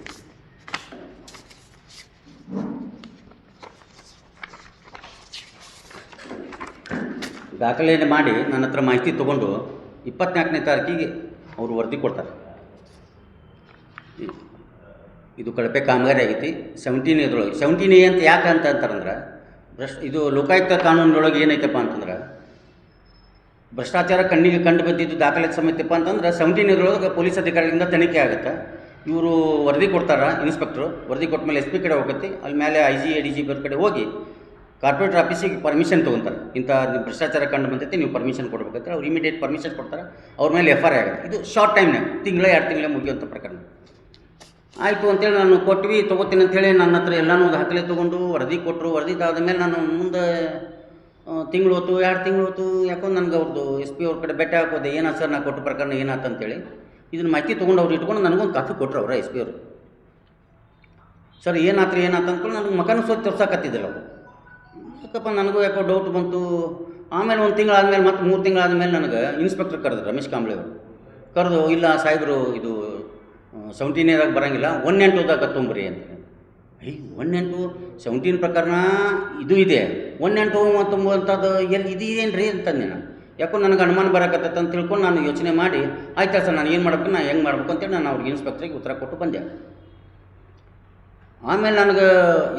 Speaker 1: ದಾಖಲೆಯನ್ನು ಮಾಡಿ ನನ್ನ ಹತ್ರ ಮಾಹಿತಿ ತೊಗೊಂಡು 24ನೇ ತಾರೀಕಿಗೆ ಅವರು ವರದಿ ಕೊಡ್ತಾರೆ. ಇದು ಕಳಪೆ ಕಾಮಗಾರಿ ಆಗೈತಿ, 17 ಇದ್ರೊಳಗೆ 17A ಅಂತ ಯಾಕೆ ಅಂತ ಅಂತಾರಂದ್ರೆ, ಇದು ಲೋಕಾಯುಕ್ತ ಕಾನೂನೊಳಗೆ ಏನೈತಪ್ಪ ಅಂತಂದ್ರೆ, ಭ್ರಷ್ಟಾಚಾರ ಕಣ್ಣಿಗೆ ಕಂಡು ಬಂದಿದ್ದು ದಾಖಲೆ ಸಮೇತಪ್ಪ ಅಂತಂದ್ರೆ 17 ಇದ್ರೊಳಗೆ ಪೊಲೀಸ್ ಅಧಿಕಾರಿಗಳಿಂದ ತನಿಖೆ ಆಗುತ್ತೆ. ಇವರು ವರದಿ ಕೊಡ್ತಾರೆ, ಇನ್ಸ್ಪೆಕ್ಟ್ರು ವರದಿ ಕೊಟ್ಟ ಮೇಲೆ SP ಕಡೆ ಹೋಗುತ್ತೆ, ಅಲ್ಲಿ ಮೇಲೆ IG ADG ಕಡೆ ಹೋಗಿ ಕಾರ್ಪೊರೇಟ್ ಆಫೀಸಿಗೆ ಪರ್ಮಿಷನ್ ತೊಗೊತಾರೆ. ಇಂಥ ಭ್ರಷ್ಟಾಚಾರ ಕಂಡು ಬಂದೈತೆ, ನೀವು ಪರ್ಮಿಷನ್ ಕೊಡ್ಬೇಕಂತ. ಅವ್ರು ಇಮಿಡಿಯೇಟ್ ಪರ್ಮಿಷನ್ ಕೊಡ್ತಾರೆ, ಅವ್ರ ಮೇಲೆ FIR ಆಗುತ್ತೆ. ಇದು ಶಾರ್ಟ್ ಟೈಮ್ನಾಗ, 1-2 ತಿಂಗಳ ಮುಗಿಯುವಂಥ ಪ್ರಕರಣ ಆಯಿತು ಅಂತೇಳಿ ನಾನು ಕೊಟ್ವಿ, ತೊಗೋತೀನಿ ಅಂಥೇಳಿ ನನ್ನ ಹತ್ರ ಎಲ್ಲನೂ ದಾಖಲೆ ತೊಗೊಂಡು ವರದಿ ಕೊಟ್ಟರು. ವರದಿ ಆದಮೇಲೆ ನಾನು ಮುಂದೆ ತಿಂಗಳು ಹೊತ್ತು 2 ತಿಂಗಳು ಹೊತ್ತು ಯಾಕೋ ನನಗೆ ಅವ್ರದ್ದು SP ಅವ್ರ ಕಡೆ ಭೇಟಿ ಹಾಕೋದೆ, ಏನಾಯ್ತು ಸರ್ ನಾ ಕೊಟ್ಟ ಪ್ರಕರಣ ಏನಾಯ್ತು ಅಂತೇಳಿ. ಇದನ್ನು ಮಾಹಿತಿ ತೊಗೊಂಡು ಅವ್ರು ಇಟ್ಕೊಂಡು ನನಗೊಂದು ಕಾಫಿ ಕೊಟ್ಟರು ಅವರ SP ಅವರು. ಸರ್ ಏನಾಯ್ತು ಅಂದ್ಕೊಂಡು ನನಗೆ ಮಕನೂ ಸ್ವಚ್ಛ ತೋರ್ಸಕತ್ತಿದ್ದಿಲ್ಲ ಅವರು. ಯಾಕಪ್ಪ ನನಗೂ ಯಾಕೋ ಡೌಟ್ ಬಂತು. ಆಮೇಲೆ 1 ತಿಂಗಳಾದಮೇಲೆ ಮತ್ತೆ 3 ತಿಂಗಳಾದಮೇಲೆ ನನಗೆ ಇನ್ಸ್ಪೆಕ್ಟರ್ ಕರೆದ್ರು, ರಮೇಶ್ ಕಾಂಬಳೆ ಅವರು ಕರೆದು, ಇಲ್ಲ ಸಾಹೇಬರು ಇದು 17 ಬರೋಂಗಿಲ್ಲ, 18ದಾಗ ತುಂಬ್ರಿ ಅಂತ. 18 17 ಪ್ರಕರಣ ಇದು ಇದೆ, 18 ತುಂಬುವಂಥದ್ದು ಎಲ್ಲಿ ಇದೇನು ರೀ ಅಂತಂದೆ ನಾನು. ಯಾಕೋ ನನಗೆ ಅನುಮಾನ ಬರಕತ್ತೈತೆ ಅಂತ ತಿಳ್ಕೊಂಡು ನಾನು ಯೋಚನೆ ಮಾಡಿ ಆಯ್ತು ಸರ್ ನಾನು ಏನು ಮಾಡ್ಬೇಕು ನಾನು ಹೆಂಗೆ ಮಾಡ್ಬೇಕು ಅಂತೇಳಿ ನಾನು ಅವ್ರಿಗೆ ಇನ್ಸ್ಪೆಕ್ಟ್ರಿಗೆ ಉತ್ತರ ಕೊಟ್ಟು ಬಂದೆ. ಆಮೇಲೆ ನನಗೆ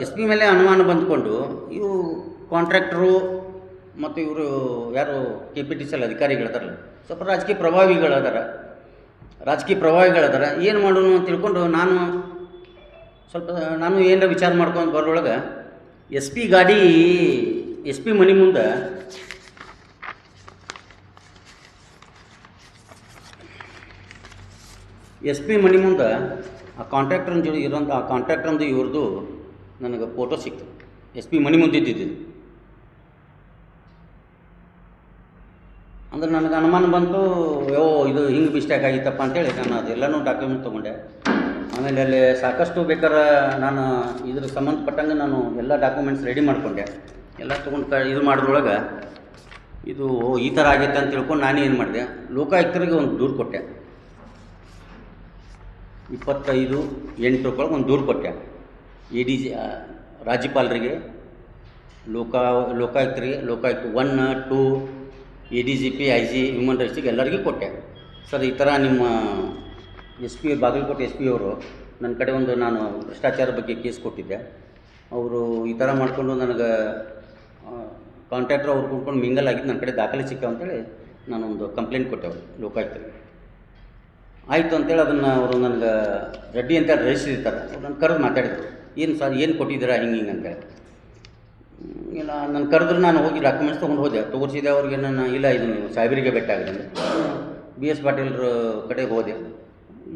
Speaker 1: ಎಸ್ ಪಿ ಮೇಲೆ ಅನುಮಾನ ಬಂದುಕೊಂಡು ಇವು ಕಾಂಟ್ರಾಕ್ಟ್ರು ಮತ್ತು ಇವರು ಯಾರು KPTCL ಅಧಿಕಾರಿಗಳದಾರಲ್ಲ, ಸ್ವಲ್ಪ ರಾಜಕೀಯ ಪ್ರಭಾವಿಗಳದಾರ ಏನು ಮಾಡೋಣ ಅಂತ ತಿಳ್ಕೊಂಡು ನಾನು ಏನಾರ ವಿಚಾರ ಮಾಡ್ಕೊಂಡು ಬರೋಳಗೆ ಎಸ್ ಪಿ ಮನೆ ಮುಂದೆ ಆ ಕಾಂಟ್ರಾಕ್ಟರ್ ಜೋಡಿ ಇರೋಂಥ ಆ ಕಾಂಟ್ರಾಕ್ಟ್ರಂದು ಇವ್ರದ್ದು ನನಗೆ ಫೋಟೋ ಸಿಕ್ತು. ಎಸ್ ಪಿ ಮನೆ ಮುಂದೆ ಇದ್ದಿದ್ದು ಅಂದ್ರೆ ನನಗೆ ಅನುಮಾನ ಬಂತು, ಇದು ಹಿಂಗೆ ಮಿಸ್ಟೇಕ್ ಆಗಿತ್ತಪ್ಪ ಅಂತೇಳಿ ನಾನು ಅದೆಲ್ಲನೂ ಡಾಕ್ಯುಮೆಂಟ್ ತೊಗೊಂಡೆ. ಆಮೇಲೆ ಅಲ್ಲಿ ಸಾಕಷ್ಟು ಬೇಕಾದ್ರೆ ನಾನು ಇದ್ರ ಸಂಬಂಧಪಟ್ಟಂಗೆ ನಾನು ಎಲ್ಲ ಡಾಕ್ಯುಮೆಂಟ್ಸ್ ರೆಡಿ ಮಾಡಿಕೊಂಡೆ. ಎಲ್ಲ ತೊಗೊಂಡು ಇದು ಮಾಡಿದ್ರೊಳಗೆ ಇದು ಈ ಥರ ಆಗೈತೆ ಅಂತ ತಿಳ್ಕೊಂಡು ನಾನೇ ಏನು ಮಾಡಿದೆ, ಲೋಕಾಯುಕ್ತರಿಗೆ ಒಂದು ದೂರು ಕೊಟ್ಟೆ. 25/8 ಒಂದು ದೂರು ಕೊಟ್ಟೆ. ADG ರಾಜ್ಯಪಾಲರಿಗೆ, ಲೋಕಾಯುಕ್ತರಿಗೆ, ಲೋಕಾಯುಕ್ತ 1, 2, ADGP, IG, ಹ್ಯೂಮನ್ ರೈಟ್ಸಿಗೆ ಎಲ್ಲರಿಗೂ ಕೊಟ್ಟೆ. ಸರ್ ಈ ಥರ ನಿಮ್ಮ ಬಾಗಲಕೋಟೆ SP ಅವರು ನನ್ನ ಕಡೆ ನಾನು ಭ್ರಷ್ಟಾಚಾರ ಬಗ್ಗೆ ಕೇಸ್ ಕೊಟ್ಟಿದ್ದೆ. ಅವರು ಈ ಥರ ಮಾಡಿಕೊಂಡು ನನಗೆ ಕಾಂಟ್ರಾಕ್ಟ್ರ್ ಅವ್ರು ಕೂತ್ಕೊಂಡು ಮಿಂಗಲ್ ಆಗಿದ್ದು ನನ್ನ ಕಡೆ ದಾಖಲೆ ಸಿಕ್ಕಾವ ಅಂತೇಳಿ ನಾನೊಂದು ಕಂಪ್ಲೇಂಟ್ ಕೊಟ್ಟೆ ಅವರು ಲೋಕಾಯುಕ್ತರಿಗೆ. ಆಯಿತು ಅಂತೇಳಿ ಅದನ್ನು ಅವರು ನನಗೆ ರೆಡ್ಡಿ ಅಂತೇಳಿ ರಿಜಿಸ್ಟ್ರಿ ಇರ್ತಾರೆ, ಅವ್ರು ನನ್ನ ಕರೆದು ಮಾತಾಡಿದ್ರು, ಏನು ಸರ್ ಏನು ಕೊಟ್ಟಿದ್ದೀರಾ ಹಿಂಗೆ ಅಂತೇಳಿ. ಇಲ್ಲ ನನ್ನ ಕರೆದ್ರೆ ನಾನು ಹೋಗಿ ಡಾಕ್ಯುಮೆಂಟ್ಸ್ ತೊಗೊಂಡು ಹೋದೆ, ತೋರಿಸಿದೆ ಅವ್ರಿಗೆ. ಇಲ್ಲ ಇದು ನೀವು ಸಾಹೇಬರಿಗೆ ಭೇಟಿಯಾಗಿದೆ BS ಪಾಟೀಲ್ರ ಕಡೆ ಹೋದೆ.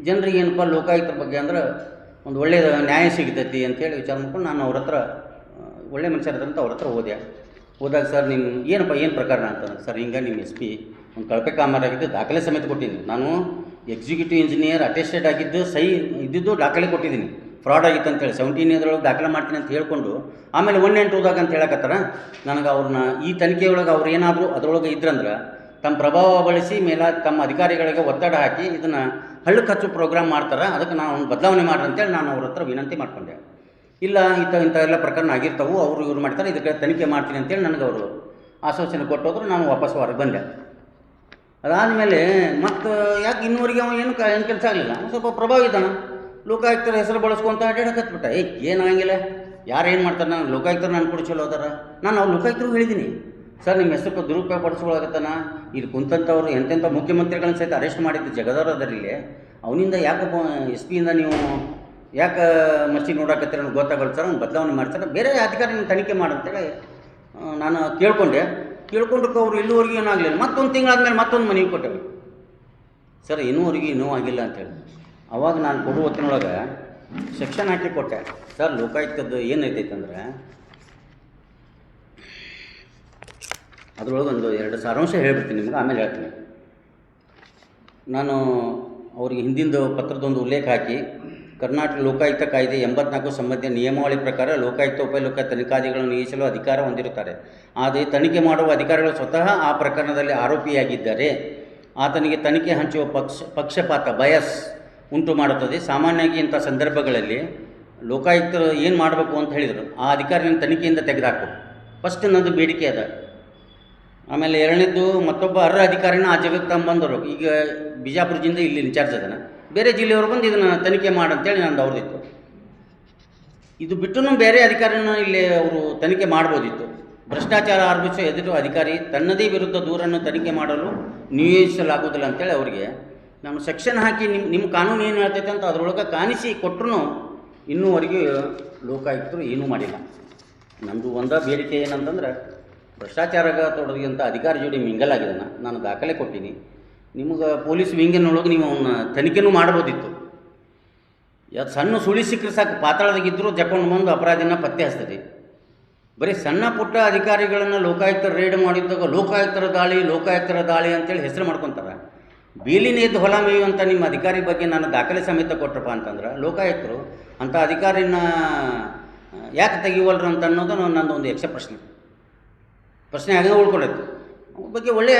Speaker 1: ಜನರಿಗೆ ಏನಪ್ಪ ಲೋಕಾಯುಕ್ತರ ಬಗ್ಗೆ ಅಂದ್ರೆ ಒಂದು ಒಳ್ಳೆಯ ನ್ಯಾಯ ಸಿಗ್ತೈತಿ ಅಂತೇಳಿ ವಿಚಾರ ಮಾಡ್ಕೊಂಡು ನಾನು ಅವ್ರ ಹತ್ರ ಒಳ್ಳೆ ಮನುಷ್ಯರಂತ ಅವ್ರ ಹತ್ರ ಹೋದಾಗ ಸರ್ ನಿಮ್ಮ ಏನು ಪ್ರಕರಣ ಅಂತಂದ್ರೆ, ಸರ್ ಹಿಂಗೆ ನಿಮ್ಮ SP ಒಂದು ಕಳಪೆ ಕಾಮಗಾರಾಗಿದ್ದು ದಾಖಲೆ ಸಮೇತ ಕೊಟ್ಟಿದ್ದೀನಿ. ನಾನು ಎಕ್ಸಿಕ್ಯೂಟಿವ್ ಇಂಜಿನಿಯರ್ ಅಟೆಸ್ಟೆಡ್ ಆಗಿದ್ದು ಸಹಿ ಇದ್ದಿದ್ದು ದಾಖಲೆ ಕೊಟ್ಟಿದ್ದೀನಿ. ಫ್ರಾಡ್ ಆಗಿತ್ತು ಅಂತೇಳಿ 17 ಅದರೊಳಗೆ ದಾಖಲೆ ಮಾಡ್ತೀನಿ ಅಂತ ಹೇಳ್ಕೊಂಡು ಆಮೇಲೆ 1-8 ಅಂತ ಹೇಳಕತ್ತಾರ. ನನಗೆ ಅವ್ರನ್ನ ಈ ತನಿಖೆಯೊಳಗೆ ಅವ್ರು ಏನಾದರೂ ಅದರೊಳಗೆ ಇದ್ರಂದ್ರೆ ತಮ್ಮ ಪ್ರಭಾವ ಬಳಸಿ ತಮ್ಮ ಅಧಿಕಾರಿಗಳಿಗೆ ಒತ್ತಡ ಹಾಕಿ ಇದನ್ನು ಹಳ್ಳಕ್ಕೆ ಹಚ್ಚು ಪ್ರೋಗ್ರಾಮ್ ಮಾಡ್ತಾರೆ, ಅದಕ್ಕೆ ನಾವು ಬದಲಾವಣೆ ಮಾಡ್ರಿ ಅಂತೇಳಿ ನಾನು ಅವ್ರ ಹತ್ರ ವಿನಂತಿ ಮಾಡ್ಕೊಂಡೆ. ಇಲ್ಲ ಇಂಥ ಎಲ್ಲ ಪ್ರಕರಣ ಆಗಿರ್ತಾವೆ, ಅವರು ಇವ್ರು ಮಾಡ್ತಾರೆ, ಇದಕ್ಕೆ ತನಿಖೆ ಮಾಡ್ತೀನಿ ಅಂತೇಳಿ ನನಗೆ ಅವರು ಆಶ್ವಾಸನೆ ಕೊಟ್ಟೋದ್ರು. ನಾನು ವಾಪಸ್ ಹೊರಗೆ ಬಂದೆ. ಅದಾದಮೇಲೆ ಮತ್ತು ಯಾಕೆ ಇನ್ನೂವರೆಗೆ ಅವ ಏನು ಕೆಲಸ ಆಗಲಿಲ್ಲ. ಸ್ವಲ್ಪ ಪ್ರಭಾವಿತಾನ ಲೋಕಾಯುಕ್ತರ ಹೆಸರು ಬಳಸ್ಕೊಂತ ಅಡ್ಡಾಡಕತ್ಬಿಟ್ಟ. ಏನಾಗಿಲ್ಲ, ಯಾರು ಏನು ಮಾಡ್ತಾರೆ, ನಾನು ಲೋಕಾಯುಕ್ತರು ನಾನು ಕೂಡ ಚಲೋ ಅದಾರ. ನಾನು ಅವ್ರು ಲೋಕಾಯುಕ್ತರು ಹೇಳಿದ್ದೀನಿ, ಸರ್ ನಿಮ್ಮ ಹೆಸರು ದುರುಪಯೋಗ ಪಡಿಸ್ಕೊಳಕತ್ತಾನ, ಇಲ್ಲಿ ಕುಂತಂಥವ್ರು ಎಂತೆಂಥ ಮುಖ್ಯಮಂತ್ರಿಗಳನ್ನ ಸಹಿತ ಅರೆಸ್ಟ್ ಮಾಡಿದ್ದು ಜಗದವ್ರು ಅದರಲ್ಲಿ, ಅವನಿಂದ ಯಾಕೆ SP ಇಂದ ನೀವು ಯಾಕೆ ಮಚ್ಚಿ ನೋಡಕತ್ತೀರ ಅನ್ನೋದು ಗೊತ್ತಾಗಲ್ಲ ಸರ್, ಅವ್ನು ಬದಲಾವಣೆ ಮಾಡ್ತಾರೆ, ಬೇರೆ ಅಧಿಕಾರಿನ ತನಿಖೆ ಮಾಡಂತೇಳಿ ನಾನು ಕೇಳ್ಕೊಂಡ್ರೆ ಅವ್ರು ಇಲ್ಲಿವರೆಗೂ ಏನಾಗಲಿಲ್ಲ. ಮತ್ತೊಂದು ತಿಂಗಳಾದ್ಮೇಲೆ ಮತ್ತೊಂದು ಮನವಿ ಕೊಟ್ಟೆವು, ಸರ್ ಇನ್ನೂ ಆಗಿಲ್ಲ ಅಂತೇಳಿ. ಅವಾಗ ನಾನು ಕೊಡುವ ಹೊತ್ತಿನೊಳಗೆ ಸೆಕ್ಷನ್ ಹಾಕಿ ಕೊಟ್ಟೆ. ಸರ್ ಲೋಕಾಯುಕ್ತದ್ದು ಏನೈತೈತೆ ಅಂದ್ರೆ ಅದರೊಳಗೆ 1-2 ಸಾರಾಂಶ ಹೇಳ್ಬಿಡ್ತೀನಿ ನಿಮ್ಗೆ, ಆಮೇಲೆ ಹೇಳ್ತೀನಿ. ನಾನು ಅವ್ರಿಗೆ ಹಿಂದಿಂದು ಪತ್ರದೊಂದು ಉಲ್ಲೇಖ ಹಾಕಿ, ಕರ್ನಾಟಕ ಲೋಕಾಯುಕ್ತ ಕಾಯ್ದೆ 84 ಸಂಬಂಧಿತ ನಿಯಮಾವಳಿ ಪ್ರಕಾರ ಲೋಕಾಯುಕ್ತ ಉಪಲೋಕಾಯುಕ್ತ ತನಿಖಾಧಿಕಾರಿಗಳನ್ನು ನಿಯಮಿಸಲು ಅಧಿಕಾರ ಹೊಂದಿರುತ್ತಾರೆ. ಆದರೆ ತನಿಖೆ ಮಾಡುವ ಅಧಿಕಾರಿಗಳು ಸ್ವತಃ ಆ ಪ್ರಕರಣದಲ್ಲಿ ಆರೋಪಿಯಾಗಿದ್ದರೆ ಆತನಿಗೆ ತನಿಖೆ ಹಂಚುವ ಪಕ್ಷಪಾತ ಬಯಸ್ ಉಂಟು ಮಾಡುತ್ತದೆ. ಸಾಮಾನ್ಯವಾಗಿ ಇಂಥ ಸಂದರ್ಭಗಳಲ್ಲಿ ಲೋಕಾಯುಕ್ತರು ಏನು ಮಾಡಬೇಕು ಅಂತ ಹೇಳಿದರು, ಆ ಅಧಿಕಾರಿನ ತನಿಖೆಯಿಂದ ತೆಗೆದುಹಾಕಬೇಕು. ಫಸ್ಟ್ ನನ್ನದು ಬೇಡಿಕೆ ಅದ. ಆಮೇಲೆ ಎರಡನೇದು ಮತ್ತೊಬ್ಬ ಅರ್ಹ ಅಧಿಕಾರಿನ ಆ ಜಾಗಕ್ಕೆ ತಗೊಂಬಂದರು. ಈಗ ಬಿಜಾಪುರದಿಂದ ಇಲ್ಲಿ ಇನ್ಚಾರ್ಜ್ ಅದನ್ನು, ಬೇರೆ ಜಿಲ್ಲೆಯವರು ಬಂದು ಇದನ್ನು ತನಿಖೆ ಮಾಡಂತೇಳಿ ನಂದು ಅವ್ರದ್ದಿತ್ತು. ಇದು ಬಿಟ್ಟು ಬೇರೆ ಅಧಿಕಾರಿನ ಇಲ್ಲಿ ಅವರು ತನಿಖೆ ಮಾಡ್ಬೋದಿತ್ತು. ಭ್ರಷ್ಟಾಚಾರ ಆರೋಪಿಸುವ ಎದುರು ಅಧಿಕಾರಿ ತನ್ನದೇ ವಿರುದ್ಧ ದೂರನ್ನು ತನಿಖೆ ಮಾಡಲು ನಿಯೋಜಿಸಲಾಗುವುದಿಲ್ಲ ಅಂತೇಳಿ ಅವರಿಗೆ ನಾನು ಸೆಕ್ಷನ್ ಹಾಕಿ ನಿಮ್ಮ ಕಾನೂನು ಏನು ಹೇಳ್ತೈತೆ ಅಂತ ಅದರೊಳಗೆ ಕಾಣಿಸಿ ಕೊಟ್ಟರು ಇನ್ನೂವರೆಗೂ ಲೋಕಾಯುಕ್ತರು ಏನೂ ಮಾಡಿಲ್ಲ. ನಮ್ಮದು ಒಂದೇ ಬೇಡಿಕೆ ಏನಂತಂದ್ರೆ, ಭ್ರಷ್ಟಾಚಾರಗ ತೊಡಗಿದಂಥ ಅಧಿಕಾರಿ ಜೋಡಿ ಮಿಂಗಲಾಗಿದ್ದಾನೆ, ನಾನು ದಾಖಲೆ ಕೊಟ್ಟೀನಿ, ನಿಮಗೆ ಪೊಲೀಸ್ ವಿಂಗಿನೊಳಗೆ ನೀವು ಅವನ್ನ ತನಿಖೆನೂ ಮಾಡ್ಬೋದಿತ್ತು. ಯಾವ್ದು ಸಣ್ಣ ಸುಳಿ ಸಿಕ್ಕರೆ ಸಾಕು, ಪಾತಾಳದಾಗಿದ್ದರೂ ಜಕೊಂಡು ಬಂದು ಅಪರಾಧಿನ ಪತ್ತೆ ಹಚ್ತದೆ. ಬರೀ ಸಣ್ಣ ಪುಟ್ಟ ಅಧಿಕಾರಿಗಳನ್ನು ಲೋಕಾಯುಕ್ತರು ರೇಡ್ ಮಾಡಿದ್ದಾಗ ಲೋಕಾಯುಕ್ತರ ದಾಳಿ ಅಂತೇಳಿ ಹೆಸರು ಮಾಡ್ಕೊತಾರೆ. ಬೇಲಿನ ಎದ್ದು ಹೊಲ ಮೇಯುವಂಥ ನಿಮ್ಮ ಅಧಿಕಾರಿ ಬಗ್ಗೆ ನಾನು ದಾಖಲೆ ಸಮೇತ ಕೊಟ್ರಪ್ಪ ಅಂತಂದ್ರೆ ಲೋಕಾಯುಕ್ತರು ಅಂಥ ಅಧಿಕಾರಿನ ಯಾಕೆ ತೆಗಿವಲ್ರು ಅಂತ ಅನ್ನೋದು ನಂದು ಒಂದು ಯಕ್ಷ ಪ್ರಶ್ನೆ ಆಗೇ ಉಳ್ಕೊಳತ್ತೆ. ಅವ್ರ ಬಗ್ಗೆ ಒಳ್ಳೆಯ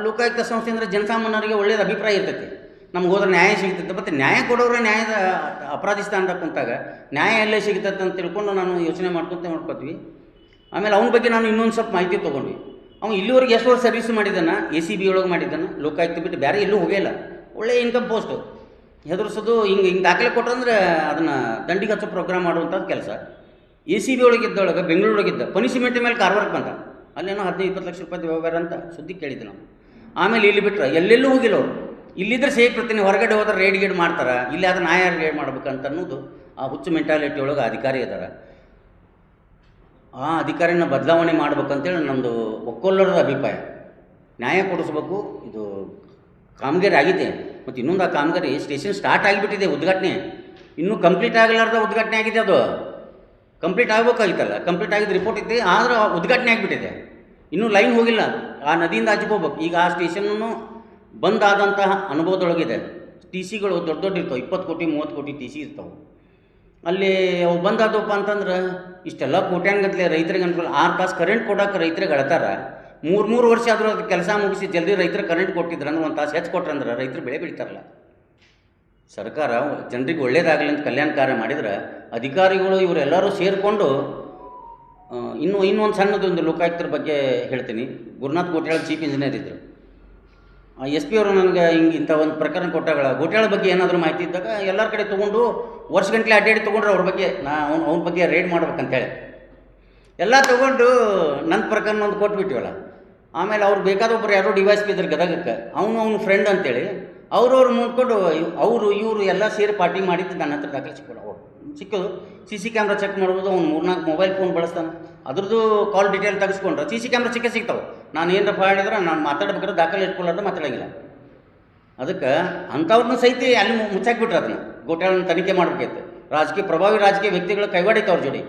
Speaker 1: ಲೋಕಾಯುಕ್ತ ಸಂಸ್ಥೆ ಅಂದರೆ ಜನಸಾಮಾನ್ಯರಿಗೆ ಒಳ್ಳೆಯದು ಅಭಿಪ್ರಾಯ ಇರ್ತೈತಿ. ನಮ್ಗೆ ಹೋದ್ರೆ ನ್ಯಾಯ ಸಿಗ್ತೈತೆ. ಮತ್ತು ನ್ಯಾಯ ಕೊಡೋರೆ ನ್ಯಾಯದ ಅಪರಾಧಿ ಸ್ಥಾನದಾಗ ಕುಂತಾಗ ನ್ಯಾಯ ಎಲ್ಲೇ ಸಿಗ್ತೈತೆ ಅಂತ ತಿಳ್ಕೊಂಡು ನಾನು ಯೋಚನೆ ಮಾಡ್ಕೊತೀವಿ. ಆಮೇಲೆ ಅವನ ಬಗ್ಗೆ ನಾನು ಇನ್ನೊಂದು ಸ್ವಲ್ಪ ಮಾಹಿತಿ ತೊಗೊಂಡ್ವಿ. ಅವ್ನು ಇಲ್ಲಿವರೆಗೆ ಎಷ್ಟು ವರ್ಷ ಸರ್ವಿಸ್ ಮಾಡಿದ್ದಾನೆ, ACB ಒಳಗೆ ಮಾಡಿದ್ದಾನೆ, ಲೋಕಾಯುಕ್ತ ಬಿಟ್ಟು ಬೇರೆ ಎಲ್ಲೂ ಹೋಗಿಲ್ಲ. ಒಳ್ಳೆ ಇನ್ಕಮ್ ಪೋಸ್ಟು. ಹೆದರ್ಸೋದು ಹಿಂಗೆ ದಾಖಲೆ ಕೊಟ್ಟಂದ್ರೆ ಅದನ್ನು ದಂಡಿಗೆ ಹಚ್ಚೋ ಪ್ರೋಗ್ರಾಮ್ ಮಾಡುವಂಥದ್ದು ಕೆಲಸ. ACB ಒಳಗಿದ್ದೊಳಗೆ ಬೆಂಗಳೂರೊಳಗಿದ್ದ ಪನಿಷ್ಮೆಂಟ್ ಮೇಲೆ ಕಾರ್ವಾರಕ್ಕೆ ಬಂದ. ಅಲ್ಲೇನೋ 15-20 ಲಕ್ಷ ರೂಪಾಯಿ ವ್ಯವಹಾರ ಅಂತ ಸುದ್ದಿ ಕೇಳಿದ್ದೆ ನಾವು. ಆಮೇಲೆ ಇಲ್ಲಿ ಬಿಟ್ಟರೆ ಎಲ್ಲೆಲ್ಲೂ ಹೋಗಿಲ್ಲ ಅವರು. ಇಲ್ಲಿದ್ದರೆ ಸೇಫ್ ಇರ್ತೀನಿ, ಹೊರಗಡೆ ಹೋದ್ರೆ ರೇಡ್ ಗೇಡ್ ಮಾಡ್ತಾರೆ, ಇಲ್ಲಿ ಅದನ್ನು ನಾ ಯಾರು ರೇಡ್ ಮಾಡ್ಬೇಕಂತ ಅನ್ನೋದು ಆ ಹುಚ್ಚು ಮೆಂಟಾಲಿಟಿ ಒಳಗೆ ಅಧಿಕಾರಿ ಇದ್ದಾರೆ. ಆ ಅಧಿಕಾರಿನ ಬದಲಾವಣೆ ಮಾಡ್ಬೇಕಂತೇಳಿ ನಮ್ಮದು ಒಕ್ಕೊಲ್ಲರದ ಅಭಿಪ್ರಾಯ. ನ್ಯಾಯ ಕೊಡಿಸ್ಬೇಕು. ಇದು ಕಾಮಗಾರಿ ಆಗಿದೆ, ಮತ್ತು ಇನ್ನೊಂದು ಆ ಕಾಮಗಾರಿ ಸ್ಟೇಷನ್ ಸ್ಟಾರ್ಟ್ ಆಗಿಬಿಟ್ಟಿದೆ, ಉದ್ಘಾಟನೆ ಇನ್ನೂ ಕಂಪ್ಲೀಟ್ ಆಗಲಾರ್ದ ಉದ್ಘಾಟನೆ ಆಗಿದೆ. ಅದು ಕಂಪ್ಲೀಟ್ ಆಗಬೇಕಾಗಿತ್ತಲ್ಲ, ಕಂಪ್ಲೀಟ್ ಆಗಿದ್ದು ರಿಪೋರ್ಟ್ ಇತ್ತು, ಆದರೂ ಉದ್ಘಾಟನೆ ಆಗಿಬಿಟ್ಟಿದೆ. ಇನ್ನೂ ಲೈನ್ ಹೋಗಿಲ್ಲ, ಆ ನದಿಯಿಂದ ಆಚೆಗೆ ಹೋಗ್ಬೇಕು. ಈಗ ಆ ಸ್ಟೇಷನ್ನು ಬಂದಾದಂತಹ ಅನುಭವದೊಳಗಿದೆ. TCಗಳು ದೊಡ್ಡ ಇರ್ತಾವೆ, 20 ಕೋಟಿ 30 ಕೋಟಿ TC ಇರ್ತಾವೆ. ಅಲ್ಲಿ ಅವು ಬಂದಾದಪ್ಪ ಅಂತಂದ್ರೆ ಇಷ್ಟೆಲ್ಲ ಕೋಟ್ಯಾನ್ಗತ್ಲೆ ರೈತರಿಗೆ ಅನುಕೂಲ. 6 ತಾಸು ಕರೆಂಟ್ ಕೊಡೋಕೆ ರೈತರಿಗೆ ಅಳತಾರ. 3 ವರ್ಷ ಆದರೂ ಅದು ಕೆಲಸ ಮುಗಿಸಿ ಜಲ್ದಿ ರೈತರು ಕರೆಂಟ್ ಕೊಟ್ಟಿದ್ರು ಅಂದ್ರೆ 1 ತಾಸು ಹೆಚ್ಚು ಕೊಟ್ರಂದ್ರೆ ರೈತರು ಬೆಳೆ ಬೆಳಿತಾರಲ್ಲ. ಸರ್ಕಾರ ಜನರಿಗೆ ಒಳ್ಳೇದಾಗಲಿ ಅಂತ ಕಲ್ಯಾಣ ಕಾರ್ಯ ಮಾಡಿದ್ರೆ ಅಧಿಕಾರಿಗಳು ಇವರೆಲ್ಲರೂ ಸೇರಿಕೊಂಡು ಇನ್ನೊಂದು ಸಣ್ಣದೊಂದು ಲೋಕಾಯುಕ್ತರ ಬಗ್ಗೆ ಹೇಳ್ತೀನಿ. ಗುರುನಾಥ್ ಗೋಟ್ಯಾಳ ಚೀಫ್ ಇಂಜಿನಿಯರ್ ಇದ್ದರು. SP ಅವರು ನನಗೆ ಇಂಥ ಒಂದು ಪ್ರಕರಣ ಕೊಟ್ಟಾಗ ಗೋಟ್ಯಾಳ ಬಗ್ಗೆ ಏನಾದರೂ ಮಾಹಿತಿ ಇದ್ದಾಗ ಎಲ್ಲರ ಕಡೆ ತೊಗೊಂಡು ವರ್ಷಗಂಟ್ಲೆ ಅಡ್ಡಾಡಿ ತೊಗೊಂಡ್ರೆ ಅವ್ರ ಬಗ್ಗೆ ಅವನ ಬಗ್ಗೆ ರೇಡ್ ಮಾಡ್ಬೇಕಂತೇಳಿ ಎಲ್ಲ ತೊಗೊಂಡು ನನ್ನ ಪ್ರಕರಣ ಒಂದು ಕೊಟ್ಬಿಟ್ಟಿವಲ್ಲ. ಆಮೇಲೆ ಅವ್ರು ಬೇಕಾದೊಬ್ಬರು ಯಾರೋ ಡಿವೈಸ್ ಬಿದ್ದರು ಗದಗಕ್ಕೆ, ಅವನು ಫ್ರೆಂಡ್ ಅಂತೇಳಿ ಅವ್ರವ್ರು ಮುಂದ್ಕೊಂಡು ಇವರು ಎಲ್ಲ ಸೇರಿ ಪಾರ್ಟಿ ಮಾಡಿದ್ದು ನನ್ನ ಹತ್ರ ದಾಖಲೆ ಸಿಕ್ಕೋದು. CC ಕ್ಯಾಮ್ರಾ ಚೆಕ್ ಮಾಡ್ಬೋದು. ಅವ್ನು 3-4 ಮೊಬೈಲ್ ಫೋನ್ ಬಳಸ್ತಾನೆ, ಅದ್ರದ್ದು ಕಾಲ್ ಡೀಟೇಲ್ ತೆಗೆಸ್ಕೊಂಡ್ರೆ CC ಕ್ಯಾಮ್ರಾ ಸಿಗ್ತಾವೆ. ನಾನು ಏನರ ಮಾಡಿದ್ರೆ ನಾನು ಮಾತಾಡ್ಬೇಕಾದ್ರೆ ದಾಖಲೆ ಇಟ್ಕೊಳ್ಳೋದು ಮಾತಾಡೋಂಗಿಲ್ಲ. ಅದಕ್ಕೆ ಅಂಥವ್ರನ್ನ ಸಹಿತ ಅಲ್ಲಿ ಮುಚ್ಚಾಕ್ಬಿಟ್ರೆ ಅದನ್ನು ಗೋಟ್ಯಾಳನ್ನ ತನಿಖೆ ಮಾಡಬೇಕಾಯ್ತು. ಪ್ರಭಾವಿ ರಾಜಕೀಯ ವ್ಯಕ್ತಿಗಳ ಕೈವಾಡಿತ್ತು ಅವ್ರ ಜೋಡಿ.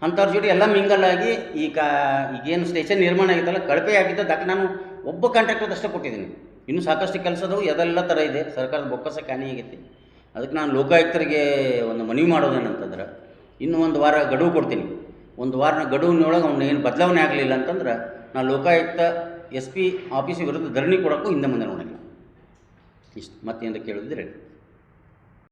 Speaker 1: ಅಂಥವ್ರ ಜೋಡಿ ಎಲ್ಲ ಮಿಂಗಲ್ ಆಗಿ ಈಗೇನು ಸ್ಟೇಷನ್ ನಿರ್ಮಾಣ ಆಗಿತ್ತಲ್ಲ, ಕಳಪೆ ಆಗಿದ್ದ ದಾಖಲೆ ನಾನು ಒಬ್ಬ ಕಾಂಟ್ರಾಕ್ಟರ್ ಅಷ್ಟೇ ಕೊಟ್ಟಿದ್ದೀನಿ. ಇನ್ನೂ ಸಾಕಷ್ಟು ಕೆಲಸದವು ಅದೆಲ್ಲ ಥರ ಇದೆ. ಸರ್ಕಾರದ ಬೊಕ್ಕಸ ಕಾಣಿ ಆಗೈತಿ. ಅದಕ್ಕೆ ನಾನು ಲೋಕಾಯುಕ್ತರಿಗೆ ಒಂದು ಮನವಿ ಮಾಡೋದೇನಂತಂದ್ರೆ, ಇನ್ನೂ 1 ವಾರ ಗಡುವು ಕೊಡ್ತೀನಿ. 1 ವಾರ ಗಡುವಿನೊಳಗೆ ಅವ್ನು ಏನು ಬದಲಾವಣೆ ಆಗಲಿಲ್ಲ ಅಂತಂದ್ರೆ ನಾನು ಲೋಕಾಯುಕ್ತ SP ಆಫೀಸ್ ವಿರುದ್ಧ ಧರಣಿ ಕೊಡೋಕ್ಕೂ ಹಿಂದೆ ಮುಂದೆ ನೋಡೋಂಗಿಲ್ಲ. ಇಷ್ಟು ಮತ್ತೇನು ಕೇಳಿದ್ರೆ ಹೇಳಿ.